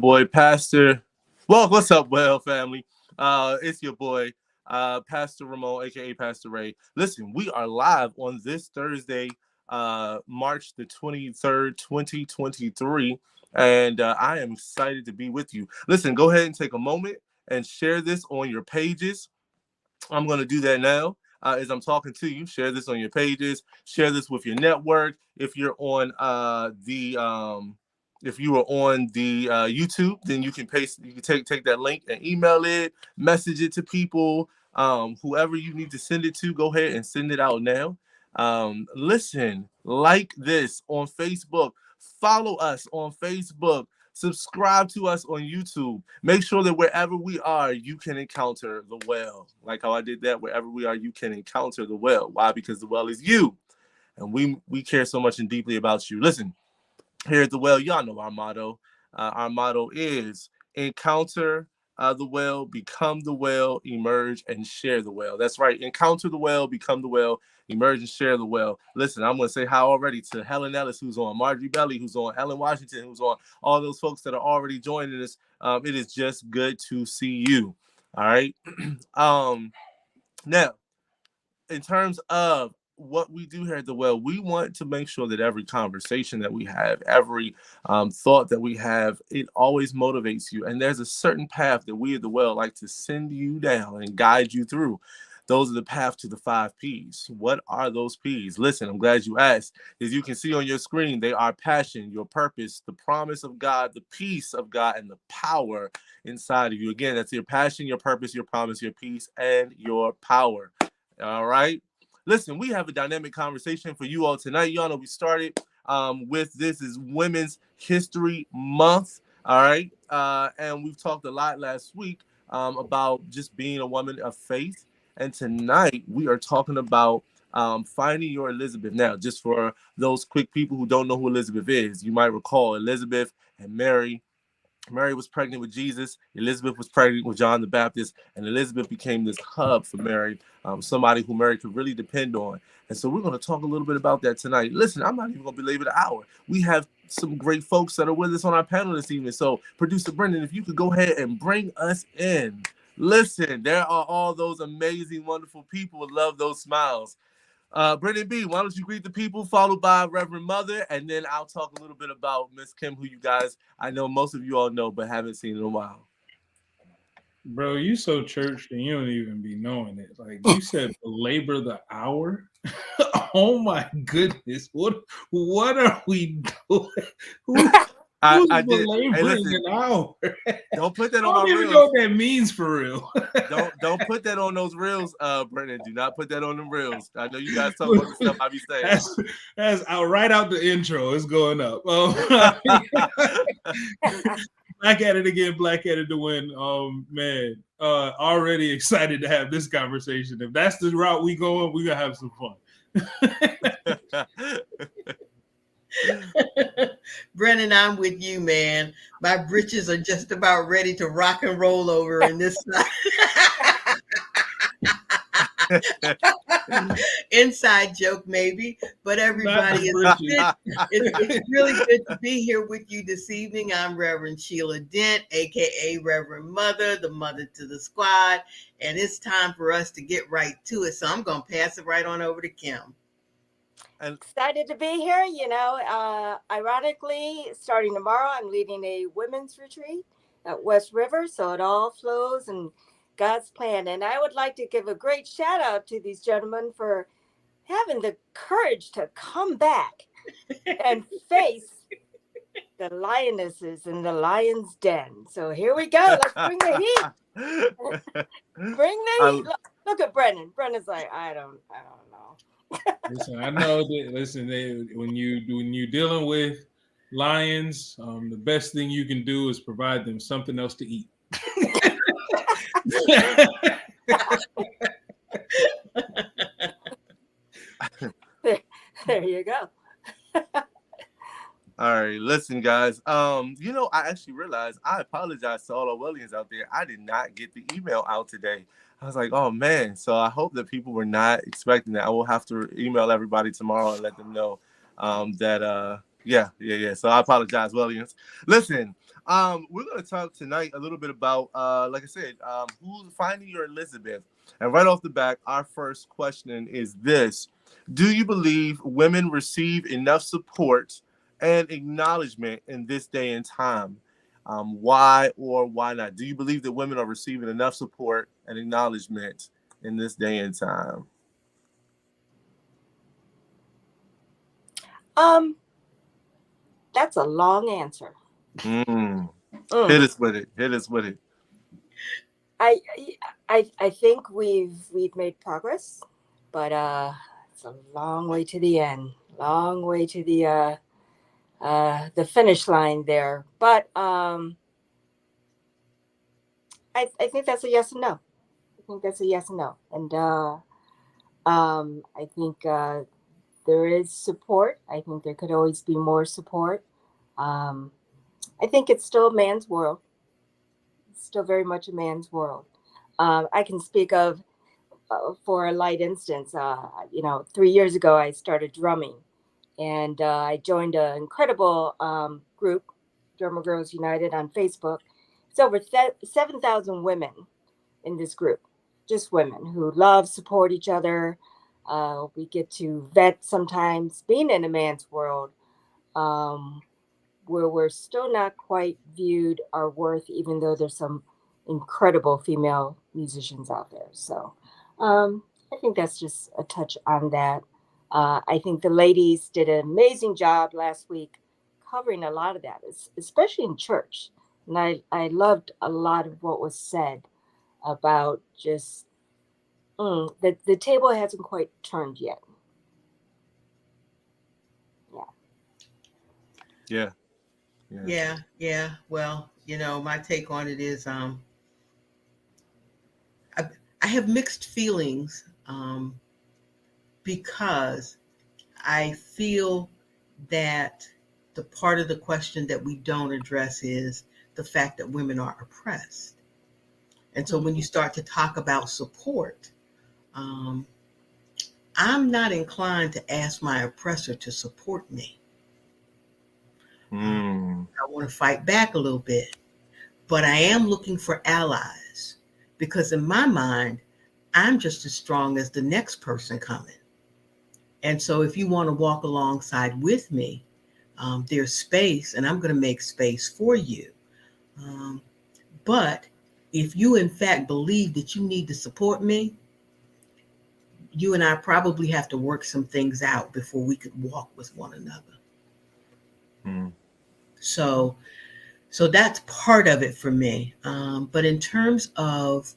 boy, Pastor. Well, what's up, well, family? It's your boy, Pastor Ramon, aka Pastor Ray. Listen, we are live on this Thursday, March the 23rd, 2023, and I am excited to be with you. Listen, go ahead and take a moment and share this on your pages. I'm going to do that now. As I'm talking to you, share this on your pages, share this with your network. If you're on if you are on the YouTube, then you can take that link and email it, message it to people, whoever you need to send it to. Go ahead and send it out now. Listen, like this on Facebook, follow us on Facebook. Subscribe to us on YouTube. Make sure that wherever we are, you can encounter the well. Like how I did that, wherever we are, you can encounter the well. Why? Because the well is you. And we care so much and deeply about you. Listen, here at the well, y'all know our motto. Our motto is encounter the well, become the well, emerge and share the well. That's right. Encounter the well, become the well, emerge and share the well. Listen, I'm going to say hi already to Helen Ellis, who's on, Marjorie Belly, who's on, Ellen Washington, who's on, all those folks that are already joining us. It is just good to see you. All right. Now, in terms of what we do here at the well, we want to make sure that every conversation that we have, every thought that we have, it always motivates you. And there's a certain path that we at the well like to send you down and guide you through. Those are the path to the 5 P's. What are those P's? Listen, I'm glad you asked. As you can see on your screen, they are passion, your purpose, the promise of God, the peace of God, and the power inside of you. Again, that's your passion, your purpose, your promise, your peace, and your power. All right. Listen, we have a dynamic conversation for you all tonight. Y'all know we started with this is Women's History Month. All right. And we've talked a lot last week about just being a woman of faith. And tonight we are talking about finding your Elizabeth. Now, just for those quick people who don't know who Elizabeth is, you might recall Elizabeth and Mary. Mary was pregnant with Jesus. Elizabeth was pregnant with John the Baptist, and Elizabeth became this hub for Mary, somebody who Mary could really depend on. And so we're going to talk a little bit about that tonight. Listen, I'm not even going to belabor the hour. We have some great folks that are with us on our panel this evening. So, Producer Brendan, if you could go ahead and bring us in. Listen, there are all those amazing, wonderful people. Love those smiles. Brendan B., why don't you greet the people, followed by Reverend Mother, and then I'll talk a little bit about Miss Kim, who you guys, I know most of you all know, but haven't seen in a while. Bro, you so churched and you don't even be knowing it. Like you said, belabor the hour. Oh my goodness. What are we doing? Who's I did. belaboring Hey, listen, an hour? Don't put that on I don't my even reels. know what that means for real. Don't put that on those reels, Brendan. Do not put that on them reels. I know you guys talk about the stuff I be saying. That's out right out the intro. It's going up. Back at it again, black at it to win. Man, already excited to have this conversation. If that's the route we going, we gonna have some fun. Brennan, I'm with you, man. My britches are just about ready to rock and roll over in this side. Inside joke, maybe, but everybody it's really good to be here with you this evening. I'm Reverend Sheila Dent, aka Reverend Mother, the mother to the squad, and it's time for us to get right to it. So I'm going to pass it right on over to Kim. Excited to be here. Ironically, starting tomorrow, I'm leading a women's retreat at West River, so it all flows and God's plan. And I would like to give a great shout out to these gentlemen for having the courage to come back and face the lionesses in the lion's den. So here we go. Let's bring the heat. Bring the heat. Look at Brennan. Brennan's like, I don't know. Listen, I know that. Listen, when you're dealing with lions, the best thing you can do is provide them something else to eat. There you go. All right, listen, guys. I actually realized I apologize to all the Williams out there. I did not get the email out today. I was like, oh man. So I hope that people were not expecting that. I will have to email everybody tomorrow and let them know that Yeah. So I apologize, Williams. Listen, we're going to talk tonight a little bit about, like I said, who's finding your Elizabeth. And right off the back, our first question is this: do you believe women receive enough support and acknowledgement in this day and time? Why or why not? Do you believe that women are receiving enough support and acknowledgement in this day and time? Um, that's a long answer. Mm. Hit Mm. us with it. Hit us with it. I, I think we've made progress, but it's a long way to the end. Long way to the finish line there. But I think that's a yes and no. I think that's a yes and no. And I think there is support. I think there could always be more support. Um, I think it's still a man's world. It's still very much a man's world. I can speak of, for a light instance, 3 years ago I started drumming, and I joined an incredible group, Drummer Girls United, on Facebook. It's over 7,000 women in this group, just women who love, support each other. We get to vet sometimes being in a man's world, um, where we're still not quite viewed our worth, even though there's some incredible female musicians out there. So I think that's just a touch on that. I think the ladies did an amazing job last week covering a lot of that, especially in church. And I loved a lot of what was said about just that the table hasn't quite turned yet. Yeah. Yeah. Yeah. Well, my take on it is I have mixed feelings because I feel that the part of the question that we don't address is the fact that women are oppressed. And so when you start to talk about support, um, I'm not inclined to ask my oppressor to support me. I want to fight back a little bit, but I am looking for allies because in my mind, I'm just as strong as the next person coming. And so if you want to walk alongside with me, there's space, and I'm going to make space for you. Um, but if you, in fact, believe that you need to support me, you and I probably have to work some things out before we could walk with one another. Mm. So that's part of it for me. But in terms of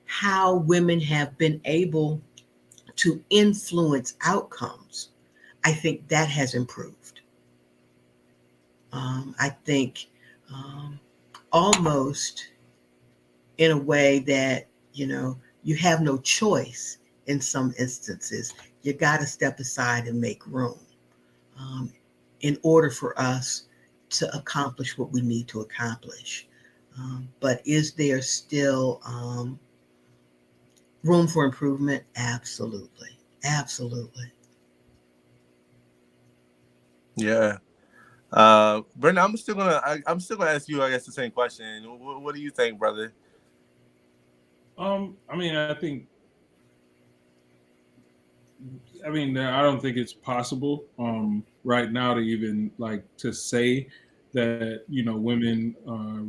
how women have been able to influence outcomes, I think that has improved. I think almost in a way that, you have no choice in some instances. You got to step aside and make room um, in order for us to accomplish what we need to accomplish. But is there still room for improvement? Absolutely. Absolutely. Yeah. Brendan, I'm still gonna ask you, I guess, the same question. What do you think, brother? I mean, I don't think it's possible right now to even like to say that women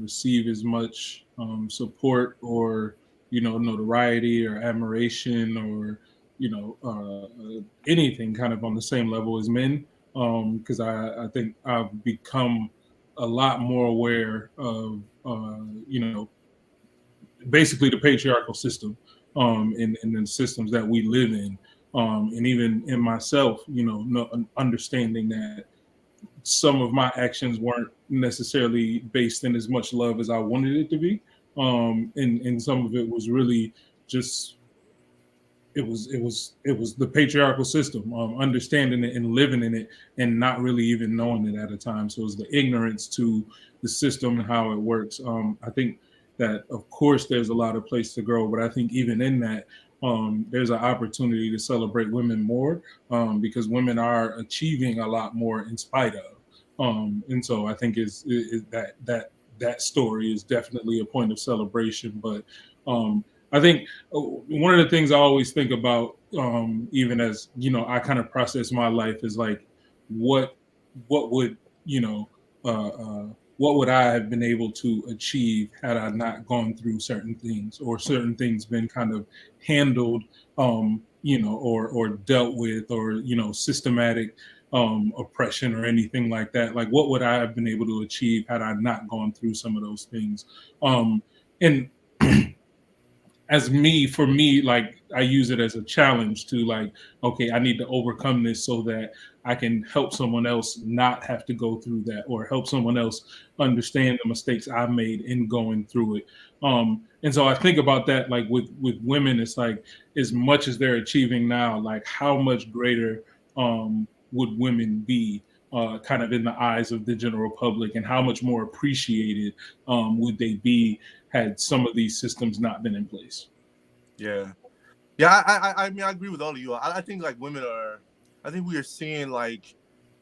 receive as much support or notoriety or admiration or anything kind of on the same level as men, because I think I've become a lot more aware of basically the patriarchal system, and the systems that we live in, and even in myself, understanding that some of my actions weren't necessarily based in as much love as I wanted it to be, and some of it was really just it was the patriarchal system, understanding it and living in it and not really even knowing it at a time. So it's the ignorance to the system and how it works. I think that of course there's a lot of place to grow, but I think even in that there's an opportunity to celebrate women more, because women are achieving a lot more in spite of. And so I think that story is definitely a point of celebration. But I think one of the things I always think about, even as I kind of process my life, is like, what would you know uh, uh, what would I have been able to achieve had I not gone through certain things, or certain things been kind of handled, or dealt with, or systematic oppression or anything like that. Like, what would I have been able to achieve had I not gone through some of those things? And for me, like, I use it as a challenge to, like, okay, I need to overcome this so that I can help someone else not have to go through that, or help someone else understand the mistakes I made in going through it. And so I think about that, like, with women, it's like, as much as they're achieving now, like, how much greater would women be, kind of in the eyes of the general public, and how much more appreciated would they be had some of these systems not been in place? Yeah. Yeah, I mean, I agree with all of you. I think, like, women are, I think we are seeing, like,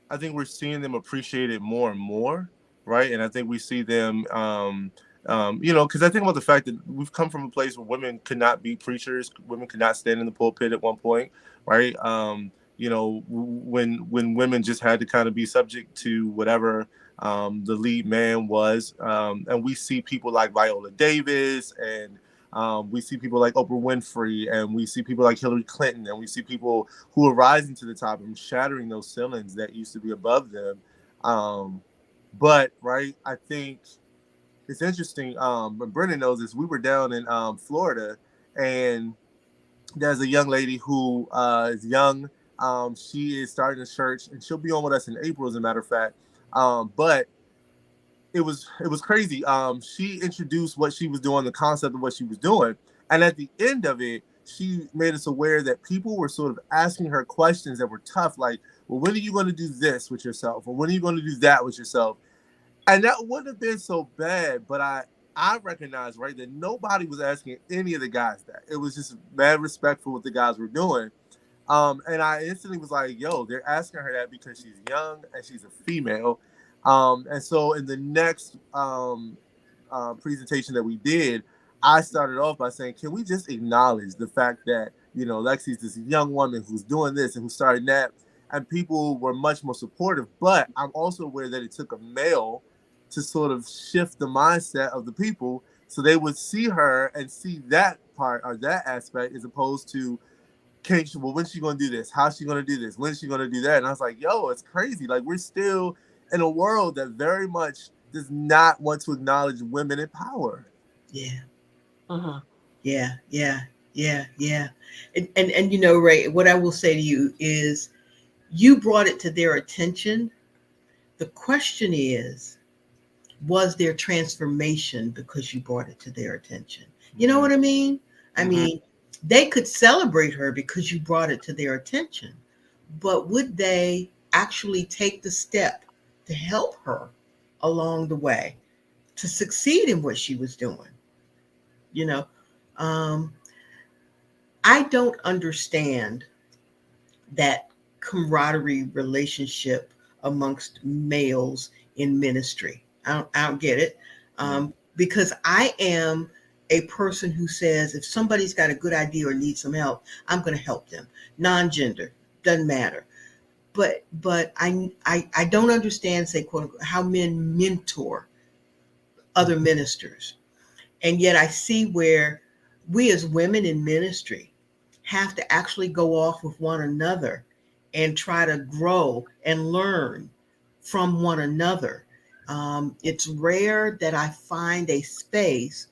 I think we're seeing them appreciated more and more, right? And I think we see them, because I think about the fact that we've come from a place where women could not be preachers, women could not stand in the pulpit at one point, right? When women just had to kind of be subject to whatever the lead man was, and we see people like Viola Davis, and we see people like Oprah Winfrey, and we see people like Hillary Clinton, and we see people who are rising to the top and shattering those ceilings that used to be above them. But right, I think it's interesting. But Brendan knows this. We were down in Florida, and there's a young lady who is young. She is starting a church, and she'll be on with us in April, as a matter of fact. But it was crazy. She introduced what she was doing, the concept of what she was doing, and at the end of it, she made us aware that people were sort of asking her questions that were tough, like, "Well, when are you going to do this with yourself, or when are you going to do that with yourself?" And that wouldn't have been so bad, but I recognized, right, that nobody was asking any of the guys that. It was just mad respect for what the guys were doing. And I instantly was like, yo, they're asking her that because she's young and she's a female. And so in the next presentation that we did, I started off by saying, can we just acknowledge the fact that, Lexi's this young woman who's doing this and who's starting that? And people were much more supportive. But I'm also aware that it took a male to sort of shift the mindset of the people, so they would see her and see that part, or that aspect, as opposed to, well, when's she going to do this? How's she going to do this? When's she going to do that? And I was like, yo, it's crazy. Like, we're still in a world that very much does not want to acknowledge women in power. Yeah. Uh-huh. Yeah. And Ray, what I will say to you is, you brought it to their attention. The question is, was there transformation because you brought it to their attention? You know what I mean? I mean, they could celebrate her because you brought it to their attention, but would they actually take the step to help her along the way to succeed in what she was doing? I don't understand that camaraderie relationship amongst males in ministry. I don't get it, because I am a person who says, if somebody's got a good idea or needs some help, I'm going to help them. Non-gender, doesn't matter. But I don't understand, say, quote unquote, how men mentor other ministers, and yet I see where we as women in ministry have to actually go off with one another and try to grow and learn from one another. It's rare that I find a space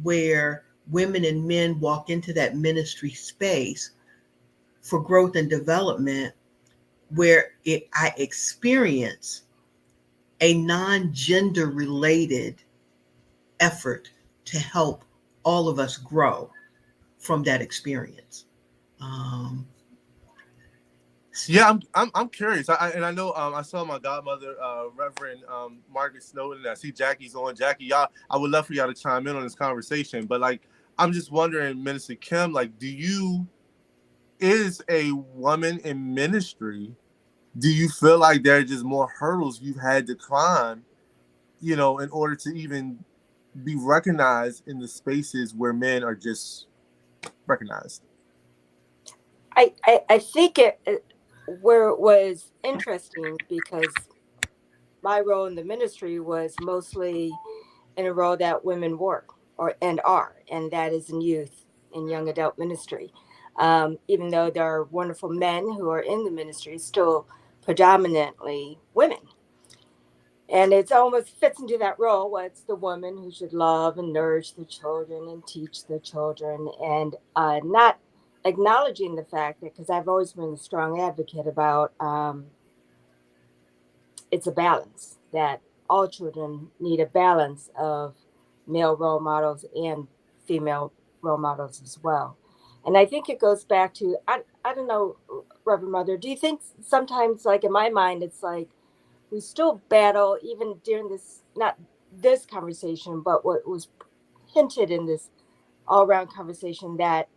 where women and men walk into that ministry space for growth and development, where I experience a non-gender related effort to help all of us grow from that experience. Yeah, I'm curious. I know I saw my godmother, Reverend Margaret Snowden. I see Jackie's on. Jackie, y'all, I would love for y'all to chime in on this conversation. But like, I'm just wondering, Minister Kim, like, is a woman in ministry, do you feel like there are just more hurdles you've had to climb, in order to even be recognized in the spaces where men are just recognized? I think where it was interesting because my role in the ministry was mostly in a role that women work and are, and that is in youth and young adult ministry. Even though there are wonderful men who are in the ministry, still predominantly women. And it almost fits into that role. What's the woman who should love and nourish the children and teach the children, and not acknowledging the fact that, because I've always been a strong advocate about it's a balance, that all children need a balance of male role models and female role models as well. And I think it goes back to, I don't know, Reverend Mother, do you think sometimes, like in my mind, it's like we still battle even during this, not this conversation, but what was hinted in this all around conversation, that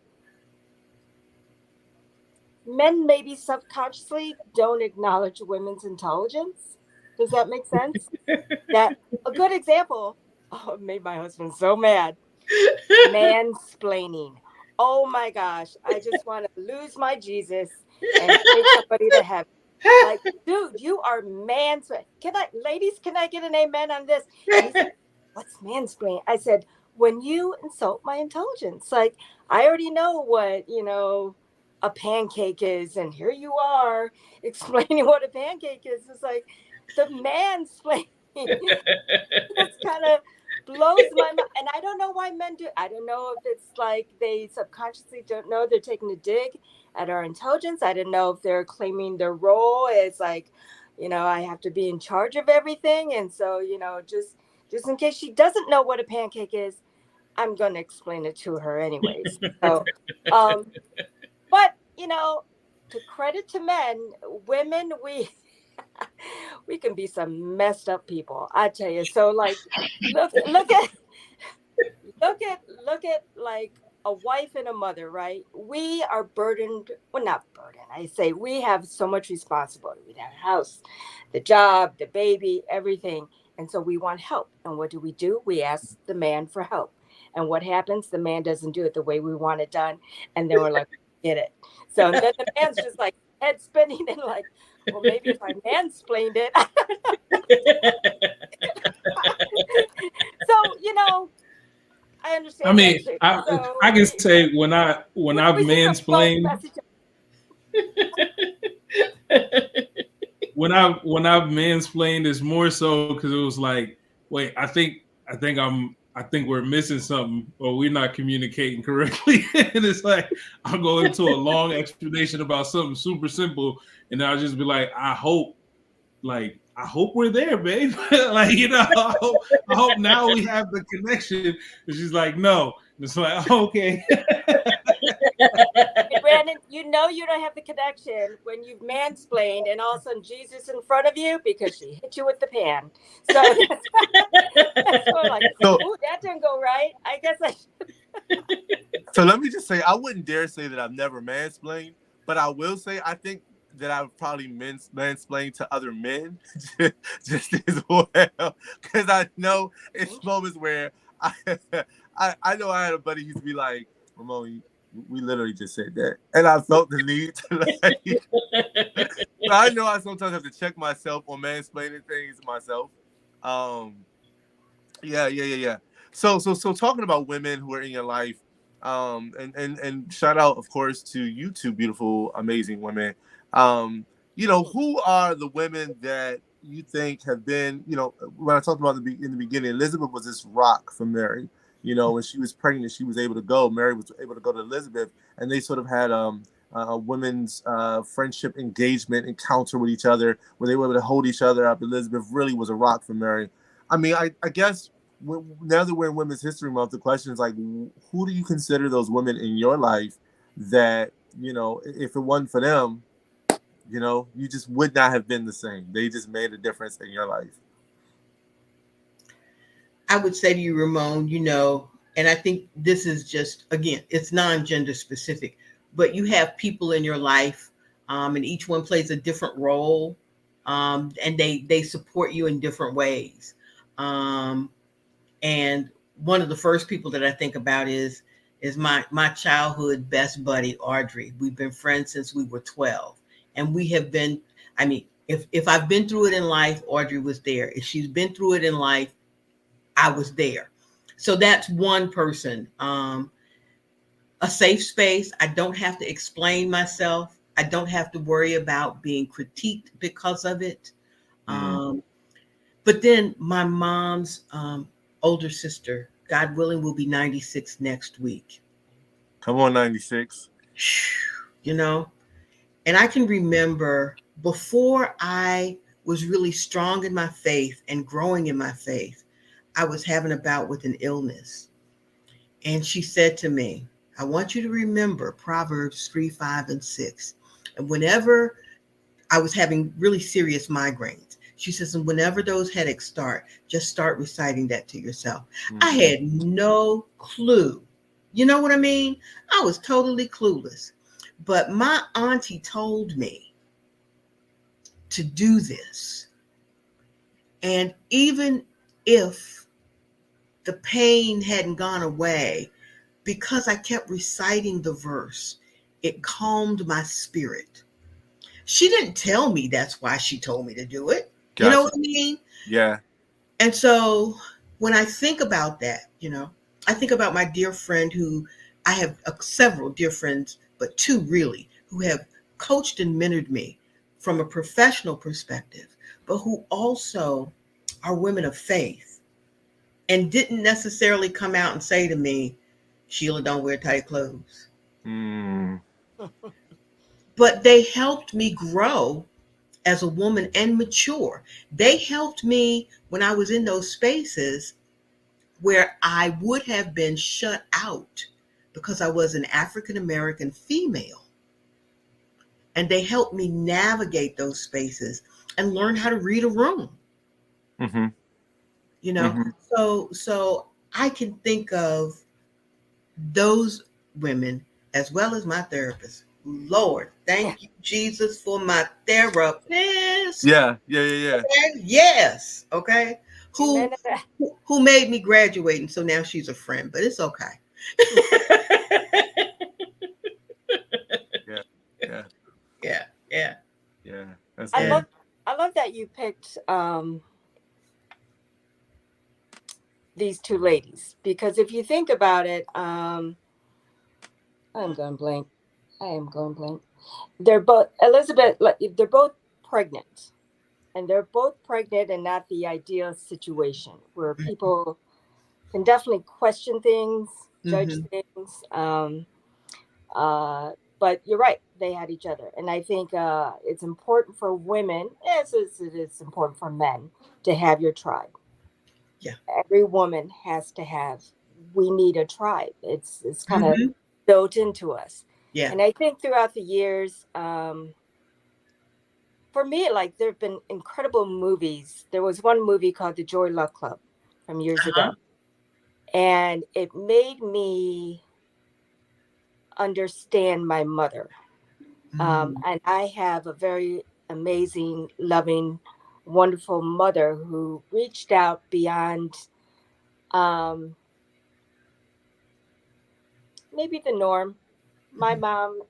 men maybe subconsciously don't acknowledge women's intelligence? Does that make sense? That a good example, oh, it made my husband so mad. Mansplaining. Oh my gosh, I just want to lose my Jesus and take somebody to heaven. Like, dude, you are mansplaining. Ladies, can I get an amen on this? And he said, what's mansplaining? I said, when you insult my intelligence. Like, I already know what, a pancake is, and here you are explaining what a pancake is. It's like the mansplaining. That's kind of blows my mind. And I don't know why men do. I don't know if it's like they subconsciously don't know they're taking a dig at our intelligence. I don't know if they're claiming their role as like, I have to be in charge of everything. And so, just in case she doesn't know what a pancake is, I'm going to explain it to her anyways. So, but, to credit to men, women, we can be some messed up people, I tell you. So like, look at like a wife and a mother, right? We are burdened. Well, not burdened. I say we have so much responsibility. We have a house, the job, the baby, everything. And so we want help. And what do? We ask the man for help. And what happens? The man doesn't do it the way we want it done. And then we're like, get it. So then the man's just like head spinning and like, well, maybe if I mansplained it. So, I understand. I mean, so, I can say when I've mansplained, when I've mansplained, it's more so because it was like, wait, I think we're missing something, or we're not communicating correctly. And it's like I'll go into a long explanation about something super simple, and I'll just be like, I hope we're there, babe. Like, I hope now we have the connection. And she's like, no. And it's like, okay. Hey, Brandon, you don't have the connection when you've mansplained and all of a sudden Jesus in front of you because she hit you with the pan. So that's sort of like, ooh, that didn't go right. I guess I should. So let me just say, I wouldn't dare say that I've never mansplained, but I will say I think that I've probably mansplained to other men just as well, because I know it's moments where I know I had a buddy who used to be like, Ramon, we literally just said that, and I felt the need to I know I sometimes have to check myself on mansplaining things myself. Yeah. So talking about women who are in your life, and shout out, of course, to you two beautiful, amazing women. Who are the women that you think have been, when I talked about in the beginning, Elizabeth was this rock for Mary. When she was pregnant, she was able to go. Mary was able to go to Elizabeth, and they sort of had a women's friendship engagement encounter with each other, where they were able to hold each other up. Elizabeth really was a rock for Mary. I mean, I guess now that we're in Women's History Month, the question is like, who do you consider those women in your life that, if it wasn't for them, you just would not have been the same? They just made a difference in your life. I would say to you, Ramon, And I think this is just, again, it's non-gender specific, but you have people in your life, and each one plays a different role, and they support you in different ways. Um, and one of the first people that I think about is my childhood best buddy, Audrey. We've been friends since we were 12, and we have been. I mean, if I've been through it in life, Audrey was there. If she's been through it in life, I was there. So that's one person. A safe space. I don't have to explain myself. I don't have to worry about being critiqued because of it. Um, but then my mom's older sister, God willing, will be 96 next week. Come on, 96. You know, and I can remember before I was really strong in my faith and growing in my faith, I was having a bout with an illness. And she said to me, I want you to remember Proverbs 3, 5, and 6. And whenever I was having really serious migraines, she says, and whenever those headaches start, just start reciting that to yourself. I had no clue. You know what I mean? I was totally clueless. But my auntie told me to do this. And even if the pain hadn't gone away, because I kept reciting the verse, it calmed my spirit. She didn't tell me that's why she told me to do it. Gotcha. You know what I mean? Yeah. And so when I think about that, you know, I think about my dear friend who I have several dear friends, but two really, who have coached and mentored me from a professional perspective, but who also are women of faith and didn't necessarily come out and say to me, Sheila, don't wear tight clothes. But they helped me grow as a woman and mature. They helped me when I was in those spaces where I would have been shut out because I was an African American female. And they helped me navigate those spaces and learn how to read a room. Mm-hmm. You know, so I can think of those women as well as my therapist. Lord, thank you, Jesus, for my therapist. Yeah. Okay? Yes. Okay. Who made me graduate, and so now she's a friend, but it's okay. Yeah. That's I good. love that you picked these two ladies, because if you think about it, I'm going blank. I am going blank. They're both Elizabeth. They're both pregnant, and they're both pregnant, and not the ideal situation where people can definitely question things, judge things. But you're right; they had each other, and I think it's important for women, as it is important for men, to have your tribe. Yeah. Every woman has to have. We need a tribe. It's kind of built into us. Yeah. And I think throughout the years, for me, like there have been incredible movies. There was one movie called The Joy Luck Club from years ago, and it made me understand my mother. And I have a very amazing, loving, wonderful mother who reached out beyond um, maybe the norm. My mom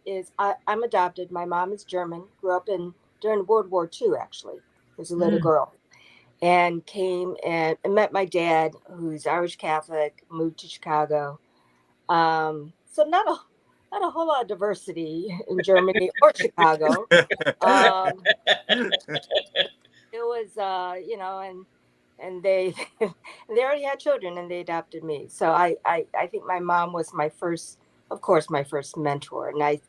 I'm adopted. My mom is German, grew up during World War II, actually, was a little girl, and came and met my dad, who's Irish Catholic, moved to Chicago. So not a whole lot of diversity in Germany or Chicago. It was, and they they already had children and they adopted me. So I think my mom was my first, of course, my first mentor. And I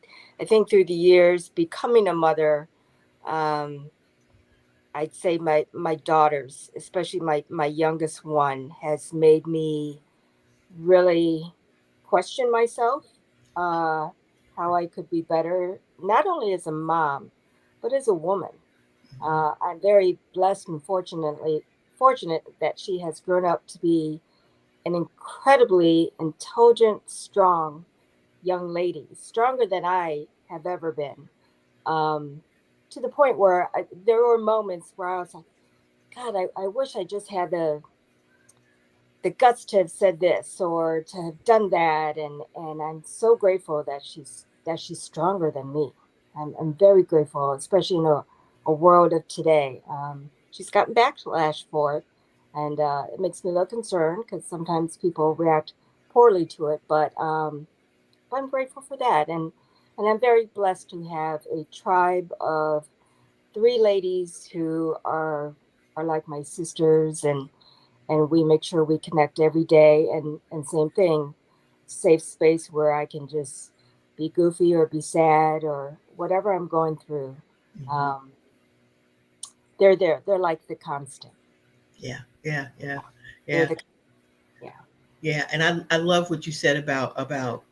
think through the years becoming a mother, um, I'd say my daughters, especially my youngest one, has made me really question myself, uh, how I could be better, not only as a mom, but as a woman. I'm very blessed and fortunate that she has grown up to be an incredibly intelligent, strong young lady, stronger than I have ever been. To the point where there were moments where I was like, God, I wish I just had the guts to have said this or to have done that, and I'm so grateful that she's stronger than me. I'm very grateful, especially in a world of today. She's gotten backlash for it, and it makes me a little concerned because sometimes people react poorly to it. But I'm grateful for that, and I'm very blessed to have a tribe of three ladies who are like my sisters, and we make sure we connect every day, and same thing, safe space where I can just be goofy or be sad or whatever I'm going through. um, they're there, they're like the constant. Yeah, yeah, yeah, They're yeah, the Yeah. yeah. And I love what you said about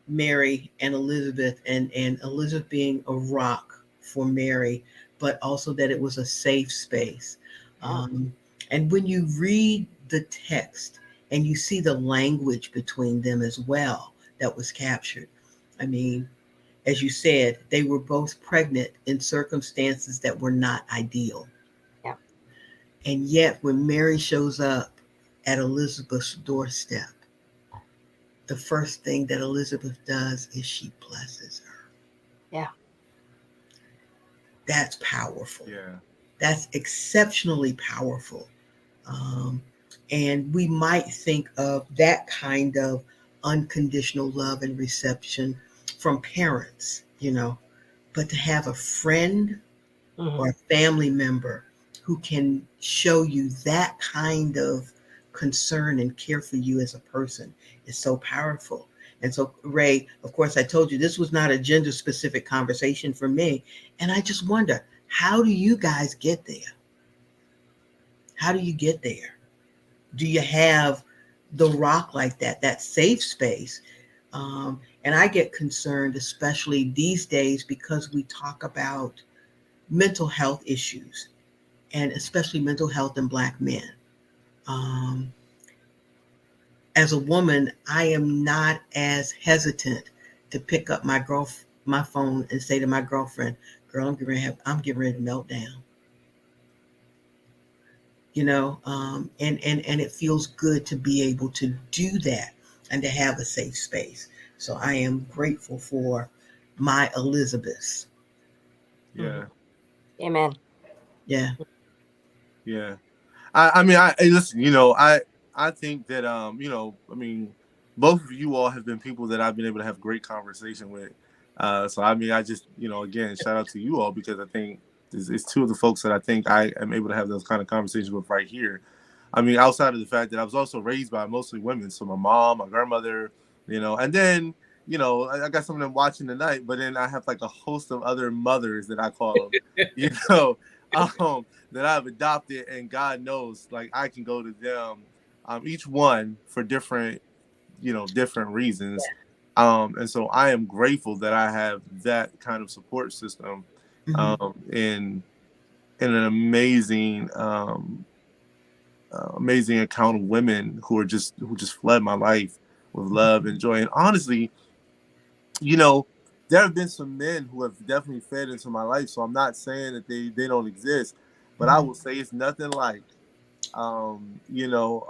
Mary and Elizabeth, and Elizabeth being a rock for Mary, but also that it was a safe space. Yeah. Um, and when you read the text and you see the language between them as well that was captured, I mean, as you said, they were both pregnant in circumstances that were not ideal. Yeah. And yet, when Mary shows up at Elizabeth's doorstep, the first thing that Elizabeth does is she blesses her. Yeah. That's powerful. Yeah. That's exceptionally powerful. Um, and we might think of that kind of unconditional love and reception from parents, but to have a friend Mm-hmm. or a family member who can show you that kind of concern and care for you as a person is so powerful. And so, Ray, of course, I told you this was not a gender specific conversation for me. And I just wonder, how do you guys get there? How do you get there? Do you have the rock like that safe space? And I get concerned, especially these days, because we talk about mental health issues, and especially mental health in Black men. Um, as a woman, I am not as hesitant to pick up my phone and say to my girlfriend, "Girl, I'm getting ready to melt down." And it feels good to be able to do that and to have a safe space. So I am grateful for my Elizabeth. Yeah. Amen. Yeah. Yeah. I mean, listen, I think that, I mean, both of you all have been people that I've been able to have great conversation with. So, I mean, I just, again, shout out to you all, because I think it's two of the folks that I think I am able to have those kind of conversations with right here. I mean, outside of the fact that I was also raised by mostly women. So my mom, my grandmother, and then, I got some of them watching tonight, but then I have like a host of other mothers that I call them, that I've adopted, and God knows, like, I can go to them, each one for different, different reasons. And so I am grateful that I have that kind of support system, Mm-hmm. in an amazing account of women who just flood my life with love and joy. And honestly, you know, there have been some men who have definitely fed into my life. So I'm not saying that they don't exist, but I Mm-hmm. will say it's nothing like, a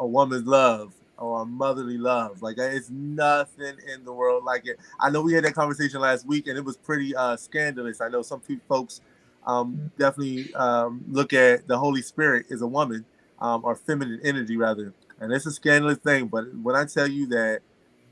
woman's love or a motherly love. Like, it's nothing in the world like it. I know we had that conversation last week, and it was pretty scandalous. I know some folks definitely look at the Holy Spirit as a woman, or feminine energy rather, and it's a scandalous thing. But when I tell you that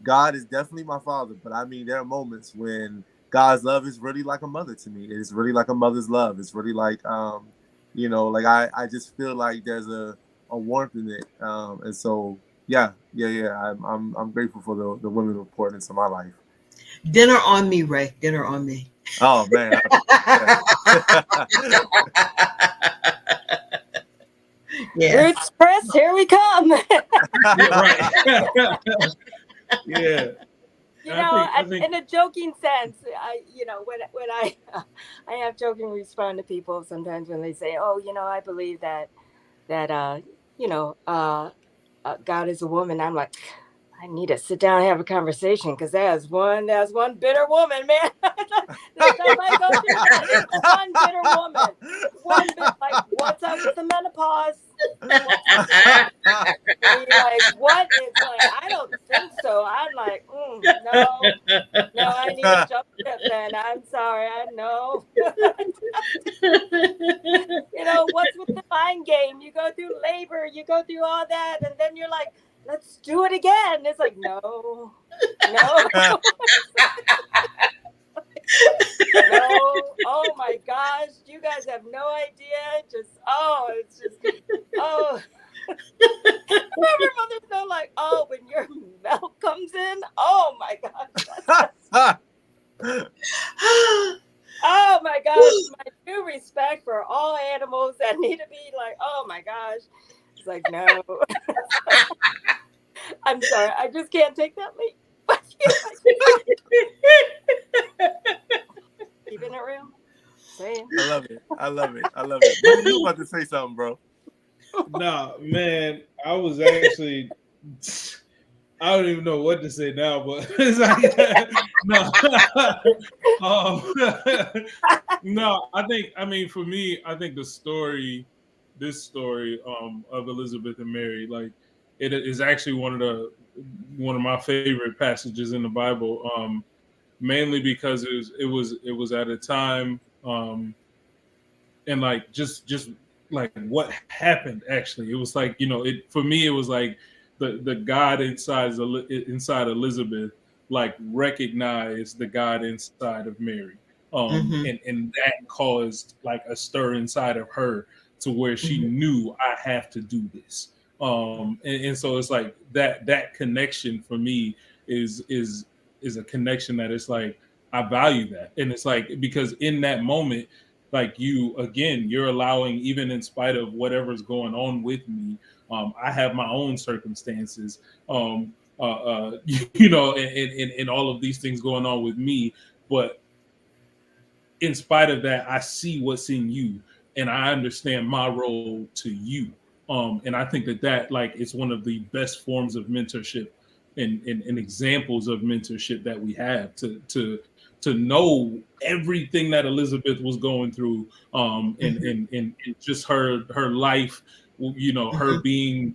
God is definitely my father, but I mean, there are moments when God's love is really like a mother to me. It's really like a mother's love. It's really like, like I just feel like there's a warmth in it. And so, yeah. I'm grateful for the women who poured into my life. Dinner on me, Ray. Dinner on me. Oh man. Yeah. Roots Press, here we come. Yeah, right. Yeah. I think In a joking sense, when I have joking respond to people sometimes when they say, "Oh, I believe that that you know, uh, God is a woman. I'm like, I need to sit down and have a conversation because that's one bitter woman, man. Next time I go through that, it's one bitter woman. One bit like, what's up with the menopause? Like, what? It's like, I don't think so. I'm like, no, I need to jump ship then. I'm sorry, I know. What's with the mind game? You go through labor, you go through all that, and then you're like, let's do it again. It's like, no. No. Oh my gosh. You guys have no idea. It's just, Remember mothers know, like, when your milk comes in, oh my gosh. Oh my gosh. My due respect for all animals that need to be like, oh my gosh. It's like, no. I'm sorry. I just can't take that leap. Keeping it real. Saying. I love it. What you about to say something, bro? Nah, man. I was actually... I don't even know what to say now, but it's like, no. For me, I think this story of Elizabeth and Mary, like, it is actually one of my favorite passages in the Bible, mainly because it was at a time, and like just like what happened. Actually, it was like, for me, it was like the God inside Elizabeth, like, recognized the God inside of Mary, and that caused like a stir inside of her to where she knew, I have to do this. And so it's like that connection for me is a connection that is like, I value that. And it's like, because in that moment, like, you're allowing, even in spite of whatever's going on with me, I have my own circumstances, and all of these things going on with me. But in spite of that, I see what's in you, and I understand my role to you. And I think that like, it's one of the best forms of mentorship and examples of mentorship that we have, to know everything that Elizabeth was going through, and just her life, her being,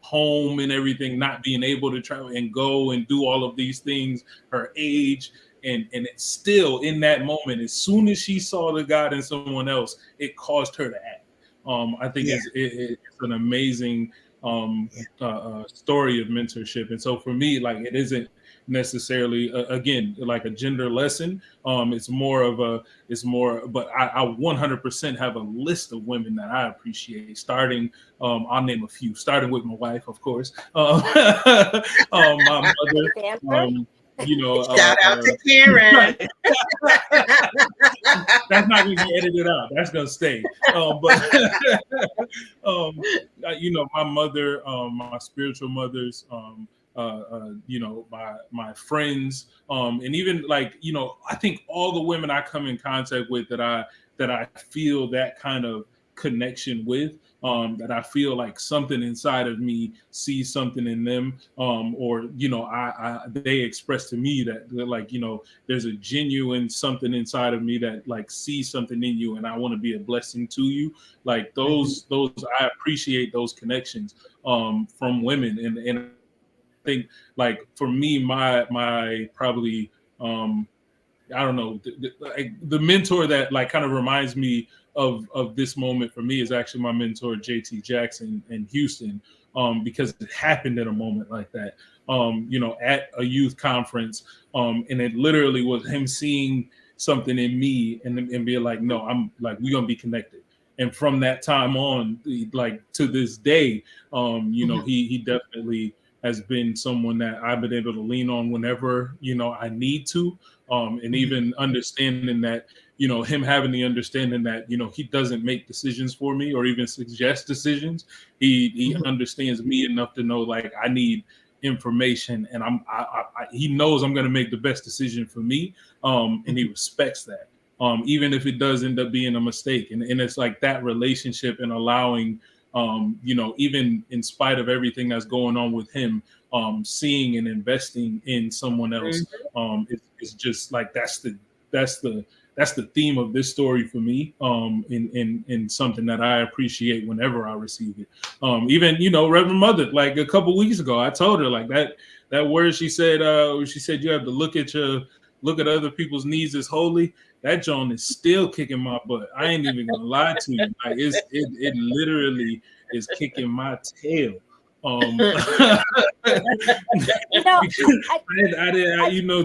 home and everything, not being able to travel and go and do all of these things, her age. And it's still in that moment, as soon as she saw the God in someone else, it caused her to act. I think it's an amazing story of mentorship. And so for me, like, it isn't necessarily again like a gender lesson. But I 100% have a list of women that I appreciate, starting, I'll name a few, starting with my wife, of course, my mother, shout out to Karen. That's not going to be edited out. That's going to stay. My mother, my spiritual mothers, my friends, and even like, I think all the women I come in contact with that I feel that kind of connection with, that I feel like something inside of me sees something in them, or they express to me that like, there's a genuine something inside of me that like sees something in you, and I want to be a blessing to you. Like those I appreciate those connections from women, and I think like for me, my probably I don't know, the mentor that like kind of reminds me of this moment for me is actually my mentor, JT Jackson in Houston, because it happened in a moment like that, at a youth conference, and it literally was him seeing something in me and being like, no, I'm like, we're gonna be connected. And from that time on, like to this day, he definitely has been someone that I've been able to lean on whenever, I need to. And even understanding that, him having the understanding that, he doesn't make decisions for me or even suggest decisions. He understands me enough to know, like, I need information, and he knows I'm going to make the best decision for me. And he respects that. Even if it does end up being a mistake. And it's like that relationship and allowing Even in spite of everything that's going on with him, seeing and investing in someone else, it's just like that's the theme of this story for me, in something that I appreciate whenever I receive it. Even Reverend Mother, like a couple weeks ago, I told her like that word she said you have to look at other people's needs as holy. That Joan is still kicking my butt. I ain't even gonna lie to you. Like it literally is kicking my tail.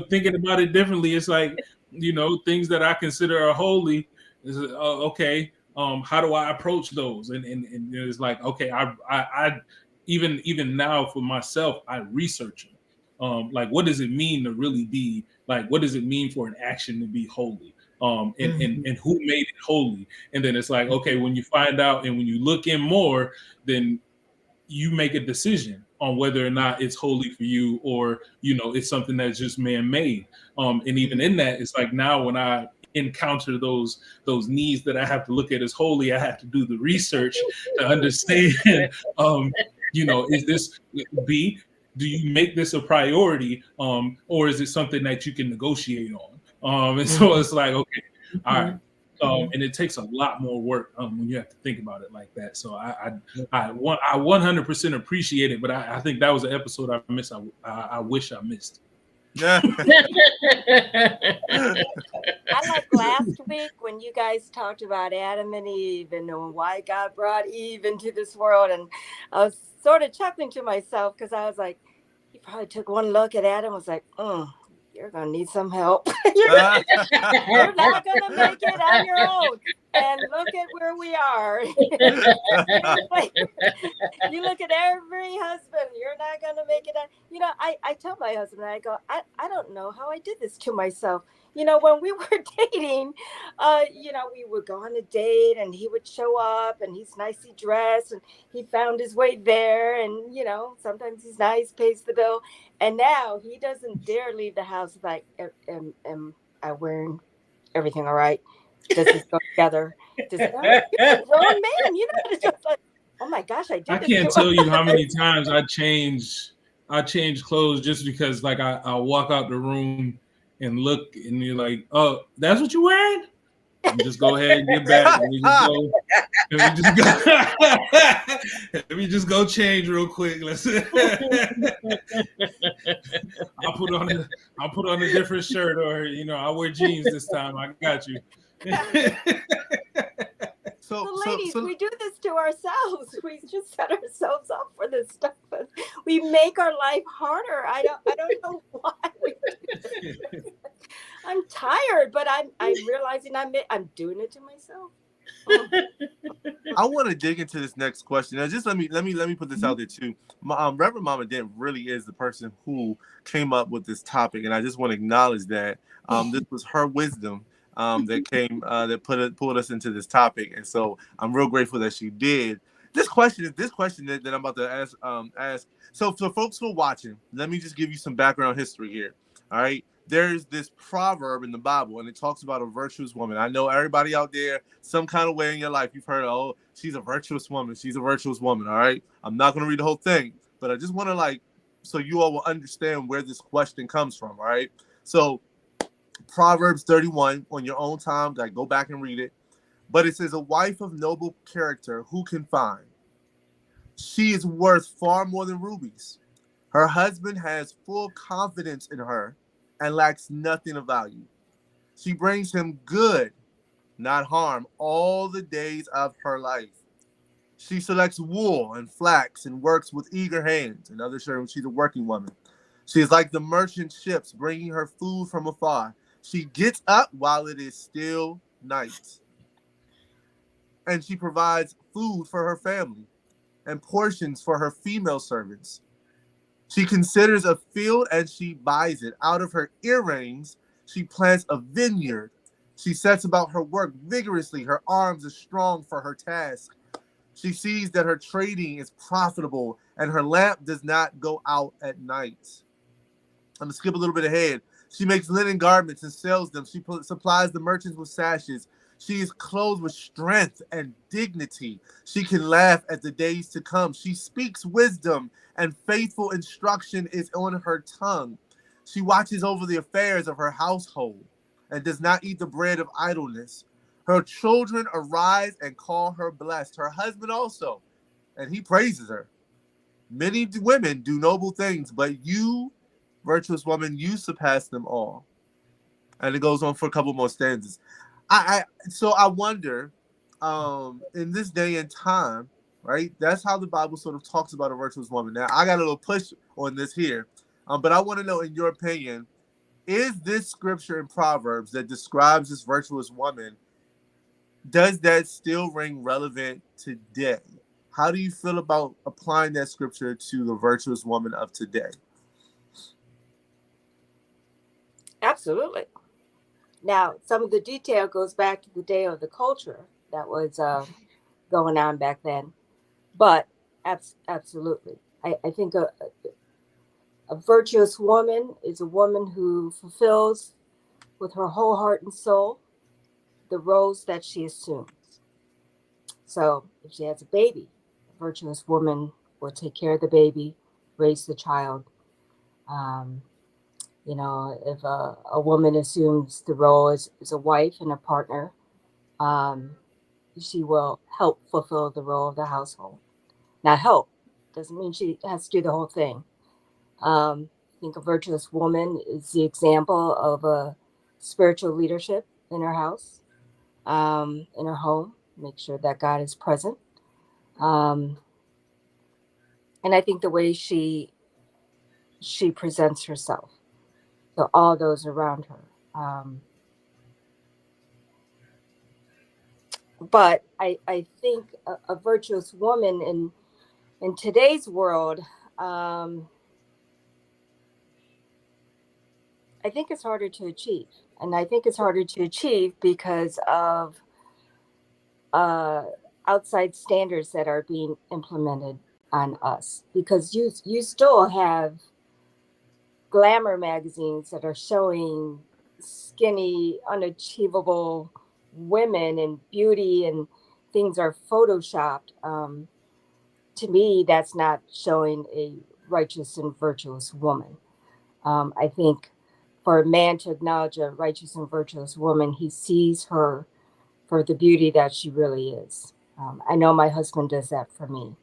Thinking about it differently, it's like, things that I consider are holy is okay. How do I approach those? And it's like, okay, I even now for myself, I research them. Like, what does it mean to really be like? What does it mean for an action to be holy? And who made it holy? And then it's like, okay, when you find out and when you look in more, then you make a decision on whether or not it's holy for you, or it's something that's just man-made. And even in that, it's like now when I encounter those needs that I have to look at as holy, I have to do the research to understand. Is this do you make this a priority, or is it something that you can negotiate on? And so it's like, okay, all right. And it takes a lot more work when you have to think about it like that. So I 100% appreciate it, but I think that was an episode I missed. I wish I missed. I like last week when you guys talked about Adam and Eve and why God brought Eve into this world, and I was sort of chuckling to myself because I was like, he probably took one look at Adam and was like, you're going to need some help. You're not going to make it on your own. And look at where we are. You look at every husband, you're not going to make it on. I tell my husband, I go, I don't know how I did this to myself. When we were dating, we would go on a date and he would show up and he's nicely dressed and he found his way there. And, sometimes he's nice, pays the bill. And now he doesn't dare leave the house like, am I wearing everything all right? Does this go together? You're a grown man, it's just like, oh my gosh, I did. I can't tell you how many times I change clothes just because like I walk out the room and look and you're like, oh, that's what you're wearing? And just go ahead and get back. Let me just go change real quick. I'll put on a different shirt, or I'll wear jeans this time. I got you. So ladies, we do this to ourselves. We just set ourselves up for this stuff. We make our life harder. I don't know why we do this. I'm tired, but I'm realizing I'm doing it to myself. I want to dig into this next question. Now, just let me put this out there too. Reverend Mama Dent really is the person who came up with this topic, and I just want to acknowledge that this was her wisdom that pulled us into this topic, and so I'm real grateful that she did. This question that I'm about to ask. So for folks who are watching, let me just give you some background history here. All right. There's this proverb in the Bible, and it talks about a virtuous woman. I know everybody out there, some kind of way in your life, you've heard, oh, she's a virtuous woman. She's a virtuous woman, all right? I'm not going to read the whole thing, but I just want to, so you all will understand where this question comes from, all right? So Proverbs 31, on your own time, go back and read it. But it says, a wife of noble character, who can find? She is worth far more than rubies. Her husband has full confidence in her and lacks nothing of value. She brings him good, not harm, all the days of her life. She selects wool and flax and works with eager hands. In other terms, she's a working woman. She is like the merchant ships, bringing her food from afar. She gets up while it is still night. And she provides food for her family and portions for her female servants. She considers a field and she buys it. Out of her earrings, she plants a vineyard. She sets about her work vigorously. Her arms are strong for her task. She sees that her trading is profitable and her lamp does not go out at night. I'm going to skip a little bit ahead. She makes linen garments and sells them. She supplies the merchants with sashes. She is clothed with strength and dignity. She can laugh at the days to come. She speaks wisdom, and faithful instruction is on her tongue. She watches over the affairs of her household and does not eat the bread of idleness. Her children arise and call her blessed. Her husband also, and he praises her. Many women do noble things, but you, virtuous woman, you surpass them all. And it goes on for a couple more stanzas. So I wonder, in this day and time, right? That's how the Bible sort of talks about a virtuous woman. Now I got a little push on this here, but I want to know, in your opinion, is this scripture in Proverbs that describes this virtuous woman, does that still ring relevant today? How do you feel about applying that scripture to the virtuous woman of today? Absolutely. Now, some of the detail goes back to the day of the culture that was going on back then, but absolutely. I think a virtuous woman is a woman who fulfills with her whole heart and soul the roles that she assumes. So if she has a baby, a virtuous woman will take care of the baby, raise the child. Um, if a woman assumes the role as a wife and a partner, um, she will help fulfill the role of the household. Now, help doesn't mean she has to do the whole thing. I think a virtuous woman is the example of a spiritual leadership in her house, in her home, make sure that God is present. Um, and I think the way she presents herself to all those around her. But I think a virtuous woman in today's world, I think it's harder to achieve. And I think it's harder to achieve because of uh, outside standards that are being implemented on us. Because you still have glamour magazines that are showing skinny, unachievable women and beauty, and things are photoshopped. To me, that's not showing a righteous and virtuous woman. I think for a man to acknowledge a righteous and virtuous woman, he sees her for the beauty that she really is. I know my husband does that for me.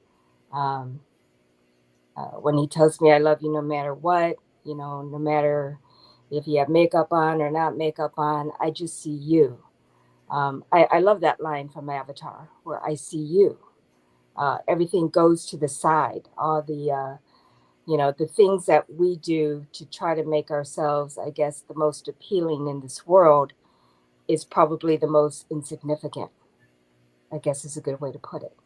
Um, when he tells me I love you no matter what, no matter if you have makeup on or not makeup on, I just see you. I love that line from Avatar where I see you. Everything goes to the side. All the things that we do to try to make ourselves, I guess, the most appealing in this world is probably the most insignificant, I guess is a good way to put it.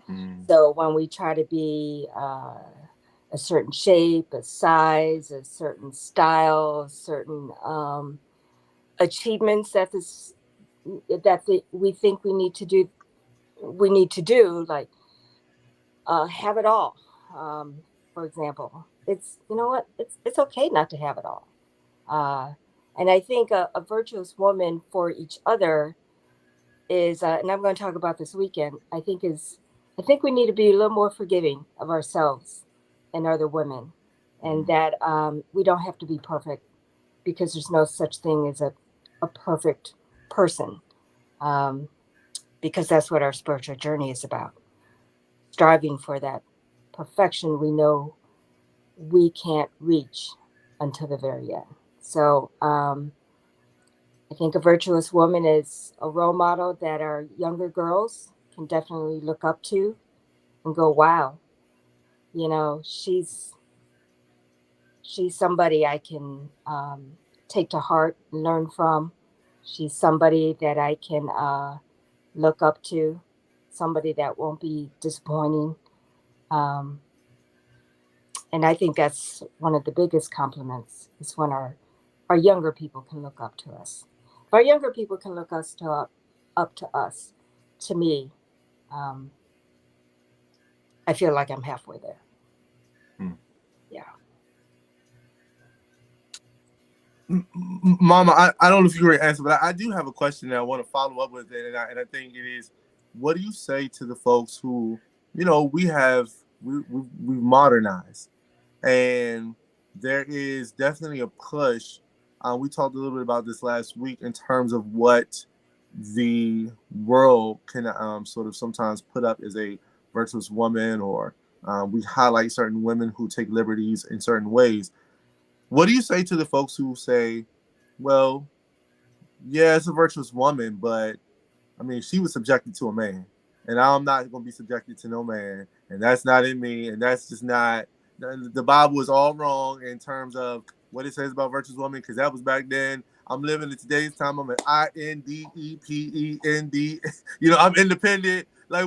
Mm. So when we try to be a certain shape, a size, a certain style, certain achievements we think we need to do, like have it all. Um, for example, it's you know what it's okay not to have it all. Uh, and I think a virtuous woman for each other is, and I'm going to talk about this weekend. I think we need to be a little more forgiving of ourselves and other women, and that we don't have to be perfect because there's no such thing as a perfect person, um, because that's what our spiritual journey is about, striving for that perfection we know we can't reach until the very end. So I think a virtuous woman is a role model that our younger girls can definitely look up to and go, wow, she's somebody I can take to heart and learn from. She's somebody that I can look up to, somebody that won't be disappointing. Um, and I think that's one of the biggest compliments is when our younger people can look up to us. If our younger people can look up to us, to me, um, I feel like I'm halfway there. Hmm. Yeah. Mama, I don't know if you already answered, but I do have a question that I want to follow up with it, and I think it is, what do you say to the folks who, we've modernized, and there is definitely a push. We talked a little bit about this last week in terms of what the world can sort of sometimes put up as a virtuous woman, or we highlight certain women who take liberties in certain ways. What do you say to the folks who say, well, yeah, it's a virtuous woman, but I mean, she was subjected to a man, and I'm not going to be subjected to no man, and that's not in me, and that's just not. The Bible is all wrong in terms of what it says about virtuous woman, because that was back then. I'm living in today's time. I'm an INDEPEND. I'm independent. Like,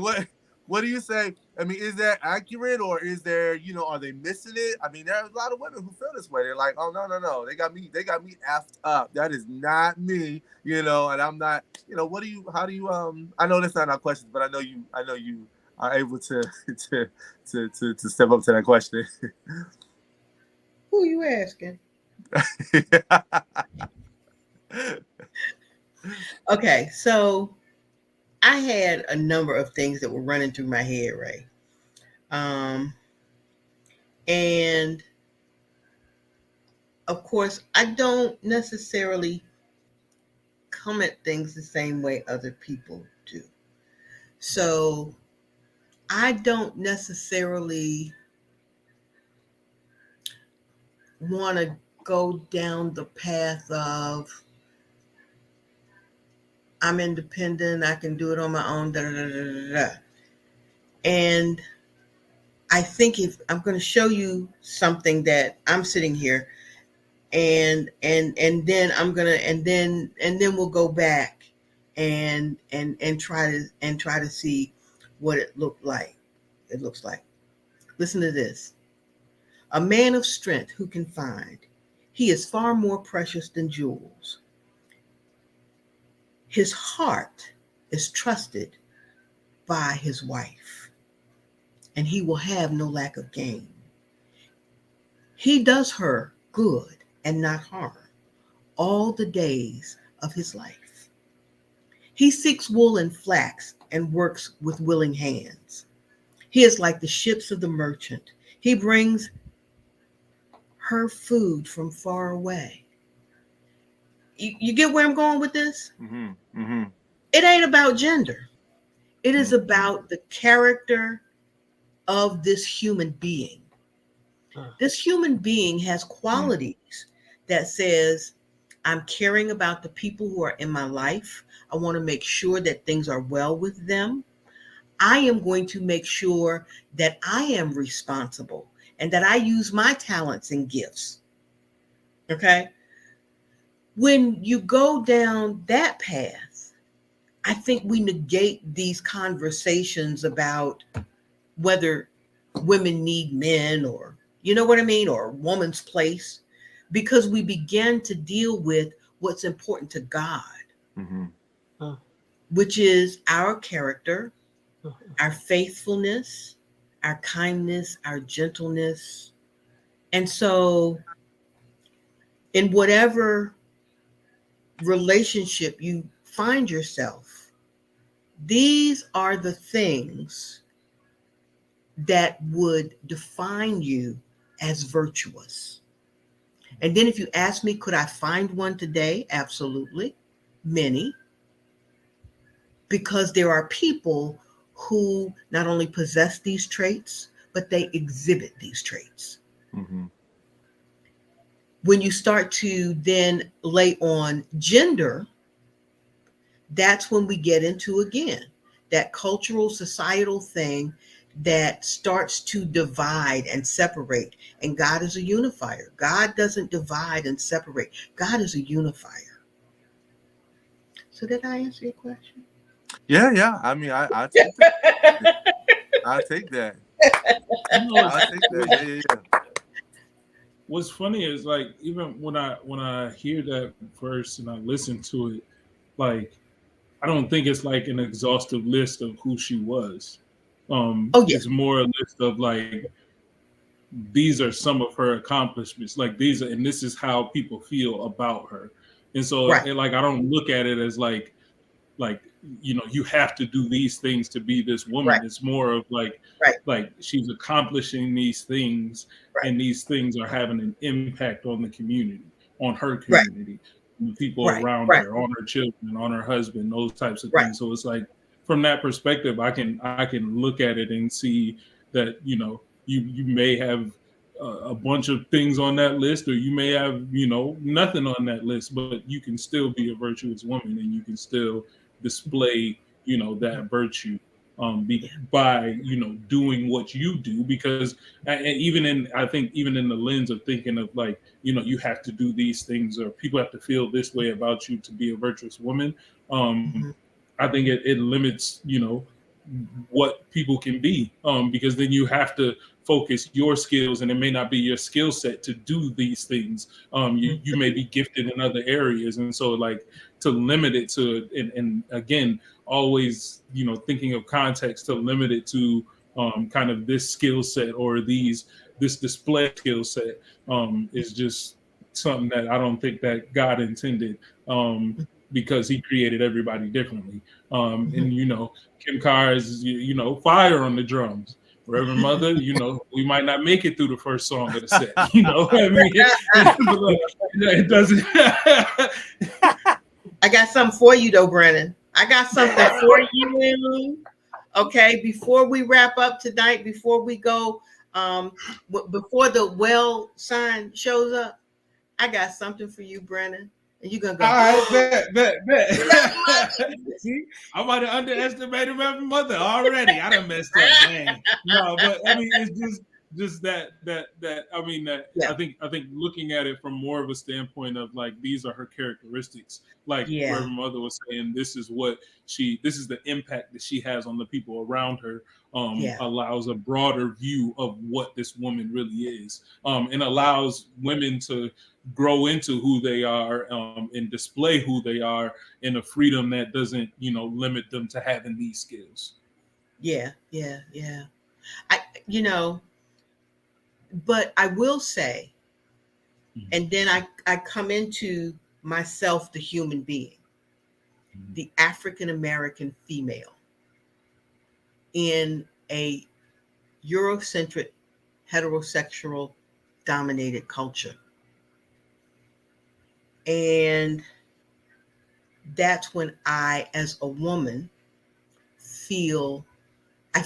what do you say? I mean, is that accurate, or is there, are they missing it? I mean, there's a lot of women who feel this way. They're like, oh, no, they got me effed up. That is not me, and I'm not, how do you, I know that's not our question, but I know you are able to, to step up to that question. Who are you asking? Okay, so I had a number of things that were running through my head, Ray. And of course, I don't necessarily come at things the same way other people do. So I don't necessarily want to go down the path of I'm independent, I can do it on my own, da da da da da. And I think if I'm going to show you something that I'm sitting here, and then I'm gonna and then we'll go back and try to see what it looks like. Listen to this. A man of strength who can find, he is far more precious than jewels. His heart is trusted by his wife, and he will have no lack of gain. He does her good and not harm all the days of his life. He seeks wool and flax and works with willing hands. He is like the ships of the merchant. He brings her food from far away. You get where I'm going with this? Mm-hmm. Mm-hmm. It ain't about gender. It is about the character of this human being. This human being has qualities that says, I'm caring about the people who are in my life. I want to make sure that things are well with them. I am going to make sure that I am responsible and that I use my talents and gifts. Okay? When you go down that path, I think we negate these conversations about whether women need men, or, you know what I mean, or a woman's place, because we begin to deal with what's important to God, which is our character, our faithfulness, our kindness, our gentleness. And so in whatever relationship you find yourself, these are the things that would define you as virtuous. And then if you ask me, could I find one today? Absolutely. Many. Because there are people who not only possess these traits, but they exhibit these traits. Mm-hmm. When you start to then lay on gender, that's when we get into, again, that cultural, societal thing that starts to divide and separate. And God is a unifier. God doesn't divide and separate. God is a unifier. So did I answer your question? Yeah. I mean, I take that. I take that. I take that. Yeah. What's funny is, like, even when I hear that verse and I listen to it, like, I don't think it's like an exhaustive list of who she was. Oh, yeah. It's more a list of, like, these are some of her accomplishments. Like these are, and this is how people feel about her. And so, Right. like, I don't look at it as like you have to do these things to be this woman. Right. It's more of Right. like she's accomplishing these things, Right. and these things are having an impact on the community, on her Right. community, the people Right. around Right. her, on her children, on her husband, those types of Right. things. So it's like from that perspective, I can look at it and see that you may have a bunch of things on that list, or you may have nothing on that list, but you can still be a virtuous woman, and you can still display that virtue by doing what you do. Because and I think even in the lens of thinking of like you have to do these things, or people have to feel this way about you to be a virtuous woman. Mm-hmm. I think it limits what people can be, because then you have to focus your skills, and it may not be your skill set to do these things. You may be gifted in other areas, and so like to limit it to, and again, always thinking of context, to limit it to kind of this skill set or this display skill set is just something that I don't think that God intended, because He created everybody differently. And Kim Carr is fire on the drums. Reverend Mother, we might not make it through the first song of the set. I mean, it doesn't. I got something for you though, Brennan. I got something for you. Okay, before we wrap up tonight, before we go, before the well sign shows up, I got something for you, Brennan. And you're gonna go. All right, bet. See, I might have underestimated Reverend Mother already. I done messed up, man. No, but I mean, it's just that I mean that yeah. I think looking at it from more of a standpoint of like, these are her characteristics. Like Reverend Mother was saying, this is the impact that she has on the people around her. Allows a broader view of what this woman really is, and allows women to grow into who they are, and display who they are in a freedom that doesn't limit them to having these skills. Yeah. But I will say, and then I come into myself, the human being, the African American female in a Eurocentric, heterosexual dominated culture. And that's when I, as a woman, feel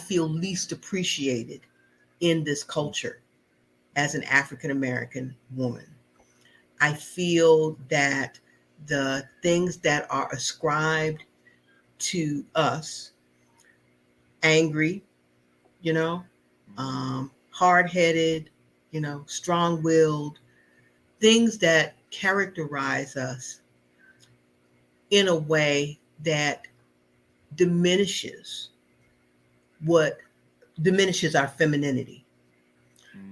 least appreciated in this culture as an African American woman. I feel that the things that are ascribed to us, angry, hard-headed, strong-willed, things that characterize us in a way that diminishes our femininity.